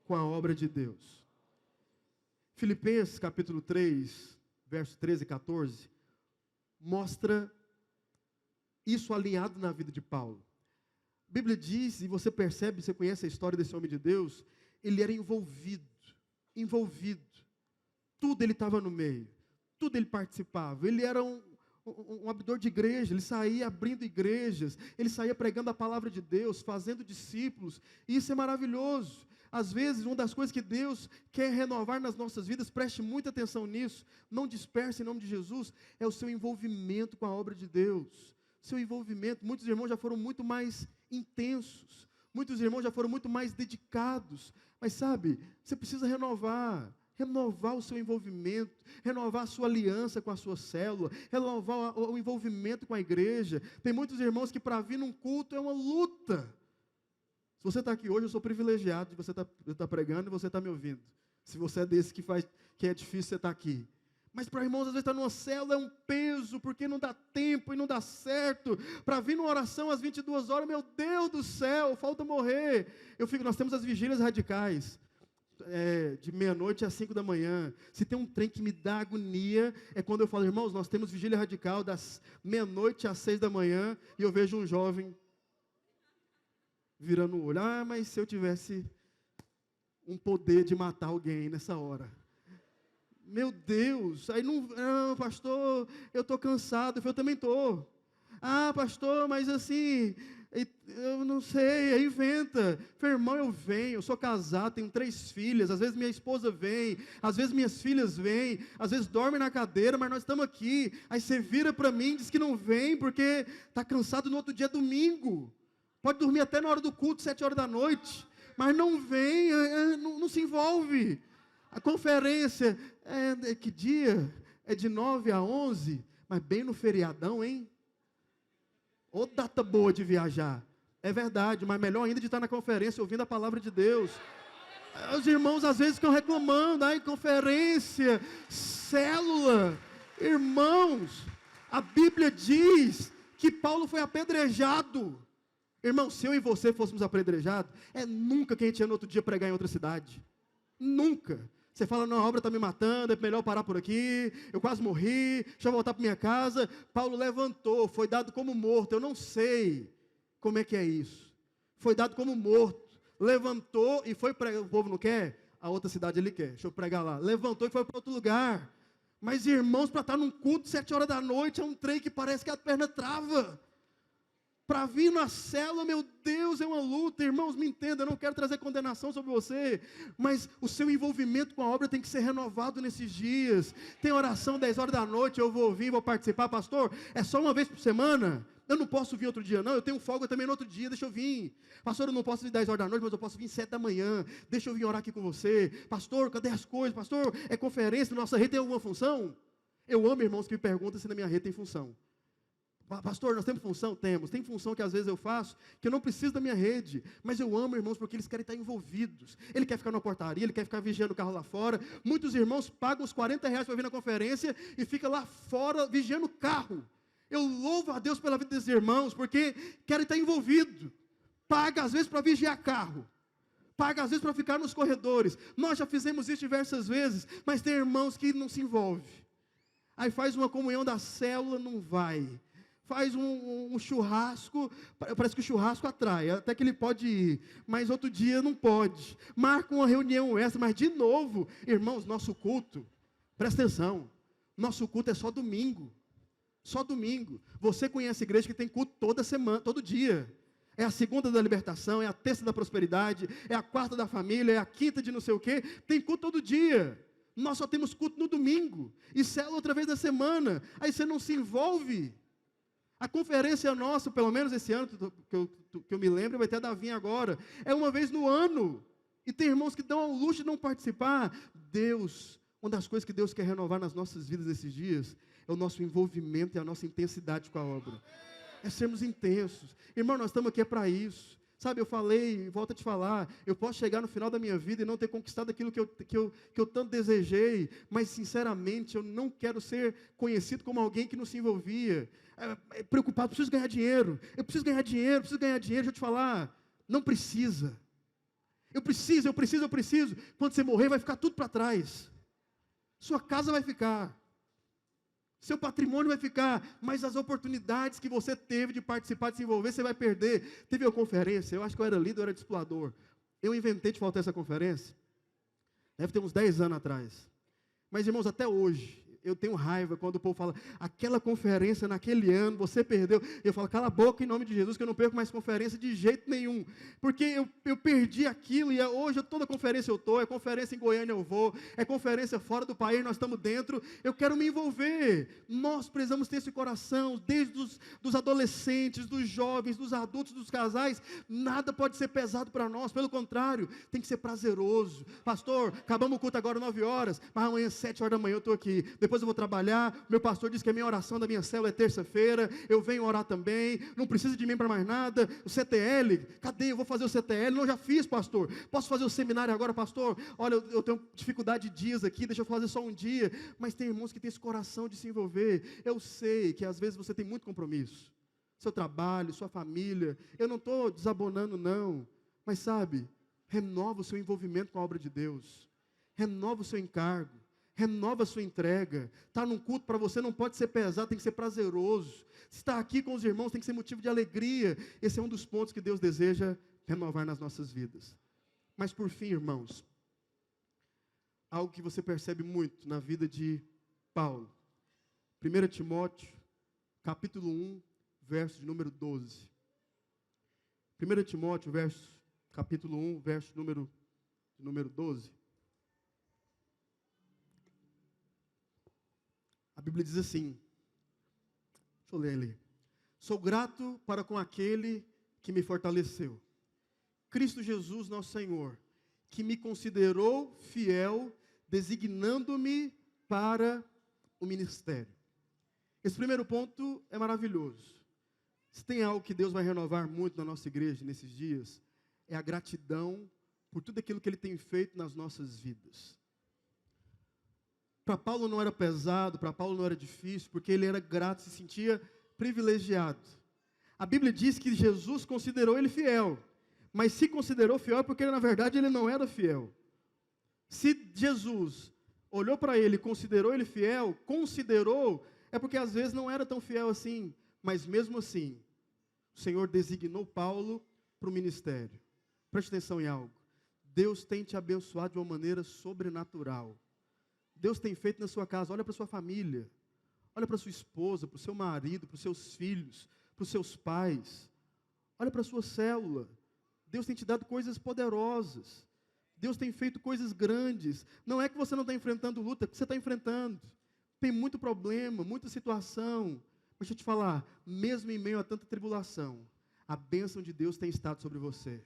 com a obra de Deus. Filipenses capítulo 3, versos 13 e 14, mostra isso alinhado na vida de Paulo. A Bíblia diz, e você percebe, você conhece a história desse homem de Deus, ele era envolvido. Tudo ele estava no meio, tudo ele participava. Ele era um abridor de igreja, ele saía abrindo igrejas, ele saía pregando a palavra de Deus, fazendo discípulos, e isso é maravilhoso. Às vezes, uma das coisas que Deus quer renovar nas nossas vidas, preste muita atenção nisso, não disperse em nome de Jesus, é o seu envolvimento com a obra de Deus. Seu envolvimento, muitos irmãos já foram muito mais intensos, muitos irmãos já foram muito mais dedicados, mas sabe, você precisa renovar o seu envolvimento, renovar a sua aliança com a sua célula, renovar o envolvimento com a igreja. Tem muitos irmãos que para vir num culto é uma luta. Se você está aqui hoje, eu sou privilegiado de você estar pregando e você está me ouvindo. Se você é desse que é difícil você estar aqui. Mas para irmãos, às vezes estar numa célula é um peso, porque não dá tempo e não dá certo. Para vir numa oração às 22 horas, meu Deus do céu, falta morrer. Nós temos as vigílias radicais, de meia-noite às 5 da manhã. Se tem um trem que me dá agonia, é quando eu falo, irmãos, nós temos vigília radical das meia-noite às 6 da manhã, e eu vejo um jovem virando o olho. Mas se eu tivesse um poder de matar alguém nessa hora. Meu Deus, aí não, pastor, eu estou cansado, eu também estou. Pastor, mas assim, eu não sei, aí inventa. Irmão, eu venho, eu sou casado, tenho 3 filhas, às vezes minha esposa vem, às vezes minhas filhas vêm, às vezes dorme na cadeira, mas nós estamos aqui. Aí você vira para mim e diz que não vem, porque está cansado, no outro dia é domingo. Pode dormir até na hora do culto, 7 horas da noite, mas não vem, não se envolve. A conferência, que dia? É de 9 a 11, mas bem no feriadão, hein? Ô data boa de viajar. É verdade, mas melhor ainda de estar na conferência, ouvindo a palavra de Deus. Os irmãos às vezes ficam reclamando, conferência, célula. Irmãos, a Bíblia diz que Paulo foi apedrejado. Irmão, se eu e você fôssemos apedrejados, nunca que a gente ia no outro dia pregar em outra cidade. Nunca. Você fala, não, a obra está me matando, é melhor parar por aqui, eu quase morri, deixa eu voltar para minha casa. Paulo levantou, foi dado como morto, eu não sei como é que é isso. Foi dado como morto, levantou e foi pregar. O povo não quer? A outra cidade ele quer, deixa eu pregar lá. Levantou e foi para outro lugar. Mas irmãos, para estar num culto 7 horas da noite, é um trem que parece que a perna trava. Para vir na célula, meu Deus, é uma luta. Irmãos, me entenda, eu não quero trazer condenação sobre você, mas o seu envolvimento com a obra tem que ser renovado nesses dias. Tem oração 10 horas da noite, eu vou vir, vou participar. Pastor, é só uma vez por semana? Eu não posso vir outro dia, não, eu tenho folga também no outro dia, deixa eu vir. Pastor, eu não posso vir 10 horas da noite, mas eu posso vir 7 da manhã, deixa eu vir orar aqui com você. Pastor, cadê as coisas? Pastor, é conferência, nossa rede tem alguma função? Eu amo irmãos que me perguntam se na minha rede tem função. Pastor, nós temos função? Temos. Tem função que às vezes eu faço, que eu não preciso da minha rede. Mas eu amo irmãos porque eles querem estar envolvidos. Ele quer ficar na portaria, ele quer ficar vigiando o carro lá fora. Muitos irmãos pagam os R$40 para vir na conferência e fica lá fora vigiando o carro. Eu louvo a Deus pela vida desses irmãos, porque querem estar envolvidos. Paga às vezes para vigiar carro. Paga às vezes para ficar nos corredores. Nós já fizemos isso diversas vezes, mas tem irmãos que não se envolvem. Aí faz uma comunhão da célula, não vai. Faz um churrasco, parece que o churrasco atrai, até que ele pode ir, mas outro dia não pode. Marca uma reunião extra, mas de novo, irmãos, nosso culto, presta atenção, nosso culto é só domingo. Só domingo. Você conhece igreja que tem culto toda semana, todo dia. É a segunda da libertação, é a terça da prosperidade, é a quarta da família, é a quinta de não sei o quê. Tem culto todo dia. Nós só temos culto no domingo. E célula outra vez na semana. Aí você não se envolve. A conferência nossa, pelo menos esse ano, que eu me lembro, vai ter a da Vinha agora. É uma vez no ano. E tem irmãos que dão ao luxo de não participar. Deus, uma das coisas que Deus quer renovar nas nossas vidas esses dias, é o nosso envolvimento e a nossa intensidade com a obra. É sermos intensos. Irmão, nós estamos aqui para isso. Sabe, eu falei, volto a te falar, eu posso chegar no final da minha vida e não ter conquistado aquilo que eu tanto desejei, mas sinceramente eu não quero ser conhecido como alguém que não se envolvia, preocupado, preciso ganhar dinheiro, eu preciso ganhar dinheiro, deixa eu te falar, não precisa. Eu preciso. Quando você morrer vai ficar tudo para trás. Sua casa vai ficar. Seu patrimônio vai ficar, mas as oportunidades que você teve de participar, de se envolver, você vai perder. Teve uma conferência, eu acho que eu era líder, eu era discipulador. Eu inventei de faltar essa conferência. Deve ter uns 10 anos atrás. Mas, irmãos, até hoje, eu tenho raiva quando o povo fala, aquela conferência naquele ano, você perdeu. Eu falo, cala a boca em nome de Jesus, que eu não perco mais conferência de jeito nenhum. Porque eu perdi aquilo, e hoje toda conferência eu estou, é conferência em Goiânia eu vou, é conferência fora do país, nós estamos dentro, eu quero me envolver. Nós precisamos ter esse coração, desde dos adolescentes, dos jovens, dos adultos, dos casais, nada pode ser pesado para nós, pelo contrário, tem que ser prazeroso. Pastor, acabamos o culto agora 9 horas, mas amanhã 7 horas da manhã eu estou aqui. Depois eu vou trabalhar, meu pastor diz que a minha oração da minha célula é terça-feira, eu venho orar também, não precisa de mim para mais nada. O CTL, cadê? Eu vou fazer o CTL, não, já fiz, pastor. Posso fazer o seminário agora, pastor? Olha, eu tenho dificuldade de dias aqui, deixa eu fazer só um dia. Mas tem irmãos que têm esse coração de se envolver. Eu sei que às vezes você tem muito compromisso, seu trabalho, sua família, eu não estou desabonando não, mas sabe, renova o seu envolvimento com a obra de Deus, renova o seu encargo, renova a sua entrega. Estar num culto para você não pode ser pesado, tem que ser prazeroso. Estar aqui com os irmãos tem que ser motivo de alegria. Esse é um dos pontos que Deus deseja renovar nas nossas vidas. Mas por fim, irmãos, algo que você percebe muito na vida de Paulo. 1 Timóteo, capítulo 1, verso de número 12. 1 Timóteo, capítulo 1, verso de número 12. A Bíblia diz assim, deixa eu ler ali. Sou grato para com aquele que me fortaleceu, Cristo Jesus nosso Senhor, que me considerou fiel, designando-me para o ministério. Esse primeiro ponto é maravilhoso. Se tem algo que Deus vai renovar muito na nossa igreja nesses dias, é a gratidão por tudo aquilo que Ele tem feito nas nossas vidas. Para Paulo não era pesado, para Paulo não era difícil, porque ele era grato, se sentia privilegiado. A Bíblia diz que Jesus considerou ele fiel, mas se considerou fiel é porque na verdade ele não era fiel. Se Jesus olhou para ele e considerou ele fiel, é porque às vezes não era tão fiel assim, mas mesmo assim, o Senhor designou Paulo para o ministério. Preste atenção em algo. Deus tem te abençoado de uma maneira sobrenatural. Deus tem feito na sua casa, olha para a sua família, olha para a sua esposa, para o seu marido, para os seus filhos, para os seus pais, olha para a sua célula. Deus tem te dado coisas poderosas, Deus tem feito coisas grandes. Não é que você não está enfrentando luta, é que você está enfrentando. Tem muito problema, muita situação. Mas deixa eu te falar, mesmo em meio a tanta tribulação, a bênção de Deus tem estado sobre você.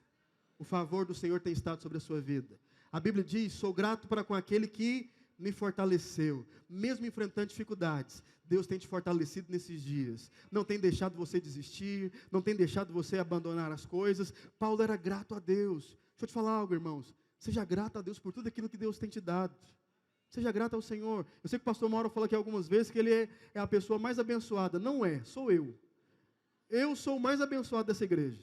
O favor do Senhor tem estado sobre a sua vida. A Bíblia diz, sou grato para com aquele que me fortaleceu, mesmo enfrentando dificuldades. Deus tem te fortalecido nesses dias, não tem deixado você desistir, não tem deixado você abandonar as coisas. Paulo era grato a Deus. Deixa eu te falar algo, irmãos, seja grato a Deus por tudo aquilo que Deus tem te dado, seja grato ao Senhor. Eu sei que o pastor Mauro falou aqui algumas vezes que ele é a pessoa mais abençoada. Não é, sou eu sou o mais abençoado dessa igreja.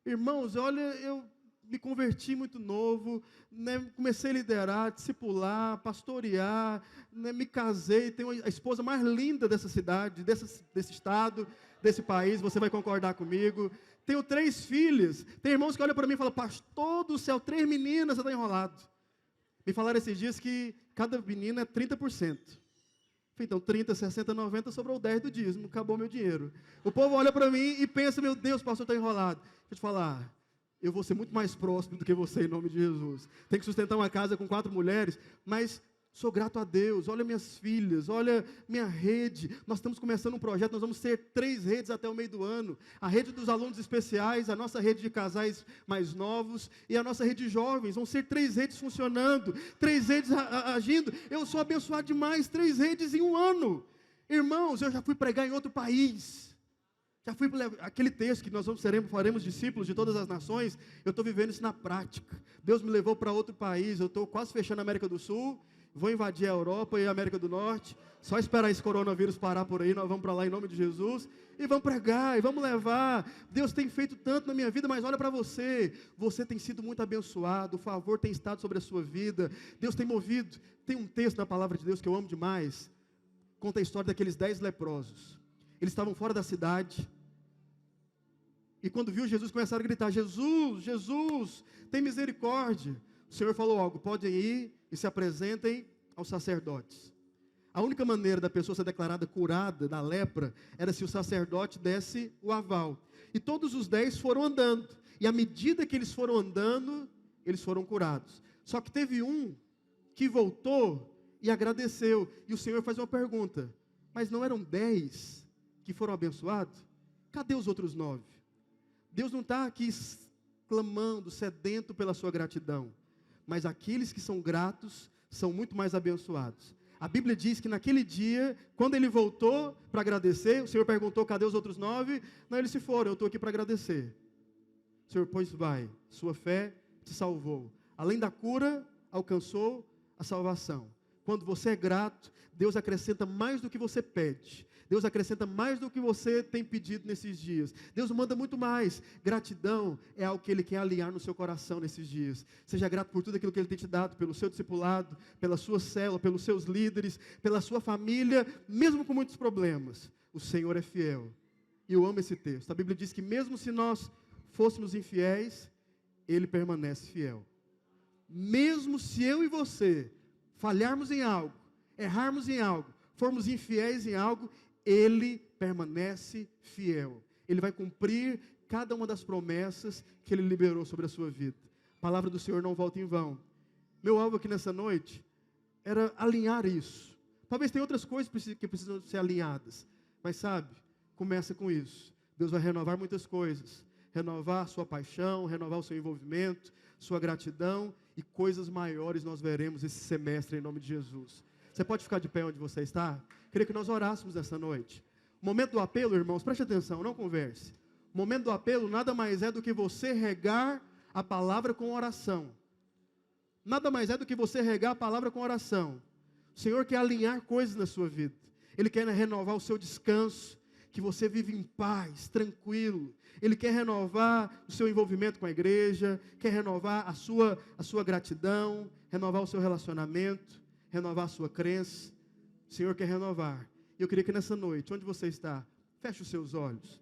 Irmãos, olha, eu me converti muito novo, né, comecei a liderar, discipular, pastorear, né, me casei, tenho a esposa mais linda dessa cidade, desse estado, desse país, você vai concordar comigo. Tenho 3 filhas, tem irmãos que olham para mim e falam, pastor do céu, 3 meninas, você está enrolado. Me falaram esses dias que cada menina é 30%. Então, 30, 60, 90, sobrou 10 do dízimo, acabou meu dinheiro. O povo olha para mim e pensa, meu Deus, o pastor está enrolado. Deixa eu te falar, eu vou ser muito mais próspero do que você, em nome de Jesus. Tenho que sustentar uma casa com 4 mulheres, mas sou grato a Deus. Olha minhas filhas, olha minha rede. Nós estamos começando um projeto, nós vamos ter 3 redes até o meio do ano. A rede dos alunos especiais, a nossa rede de casais mais novos e a nossa rede de jovens. Vão ser 3 redes funcionando, 3 redes agindo. Eu sou abençoado demais, 3 redes em um ano. Irmãos, eu já fui pregar em outro país. Já fui aquele texto que nós faremos discípulos de todas as nações. Eu estou vivendo isso na prática. Deus me levou para outro país. Eu estou quase fechando a América do Sul. Vou invadir a Europa e a América do Norte. Só esperar esse coronavírus parar por aí. Nós vamos para lá em nome de Jesus. E vamos pregar, e vamos levar. Deus tem feito tanto na minha vida, mas olha para você. Você tem sido muito abençoado. O favor tem estado sobre a sua vida. Deus tem movido. Tem um texto na palavra de Deus que eu amo demais. Conta a história daqueles 10 leprosos. Eles estavam fora da cidade. E quando viu Jesus, começaram a gritar: Jesus, Jesus, tem misericórdia. O Senhor falou algo: podem ir e se apresentem aos sacerdotes. A única maneira da pessoa ser declarada curada da lepra era se o sacerdote desse o aval. E todos os 10 foram andando. E à medida que eles foram andando, eles foram curados. Só que teve um que voltou e agradeceu. E o Senhor faz uma pergunta: mas não eram 10 que foram abençoados? Cadê os outros 9? Deus não está aqui clamando, sedento pela sua gratidão. Mas aqueles que são gratos são muito mais abençoados. A Bíblia diz que naquele dia, quando ele voltou para agradecer, o Senhor perguntou: cadê os outros 9? Não, eles se foram, eu estou aqui para agradecer. O Senhor, pois vai, sua fé te salvou. Além da cura, alcançou a salvação. Quando você é grato, Deus acrescenta mais do que você pede. Deus acrescenta mais do que você tem pedido nesses dias. Deus manda muito mais. Gratidão é algo que Ele quer alinhar no seu coração nesses dias. Seja grato por tudo aquilo que Ele tem te dado, pelo seu discipulado, pela sua célula, pelos seus líderes, pela sua família, mesmo com muitos problemas. O Senhor é fiel. E eu amo esse texto. A Bíblia diz que mesmo se nós fôssemos infiéis, Ele permanece fiel. Mesmo se eu e você falharmos em algo, errarmos em algo, formos infiéis em algo, Ele permanece fiel. Ele vai cumprir cada uma das promessas que Ele liberou sobre a sua vida. A palavra do Senhor não volta em vão. Meu alvo aqui nessa noite era alinhar isso. Talvez tenha outras coisas que precisam ser alinhadas. Mas sabe, começa com isso. Deus vai renovar muitas coisas. Renovar a sua paixão, renovar o seu envolvimento, sua gratidão, e coisas maiores nós veremos esse semestre em nome de Jesus. Você pode ficar de pé onde você está? Queria que nós orássemos essa noite. O momento do apelo, irmãos, preste atenção, não converse. O momento do apelo nada mais é do que você regar a palavra com oração. Nada mais é do que você regar a palavra com oração. O Senhor quer alinhar coisas na sua vida. Ele quer renovar o seu descanso, que você vive em paz, tranquilo. Ele quer renovar o seu envolvimento com a igreja, quer renovar a sua gratidão, renovar o seu relacionamento, renovar a sua crença. O Senhor quer renovar. E eu queria que nessa noite, onde você está, feche os seus olhos.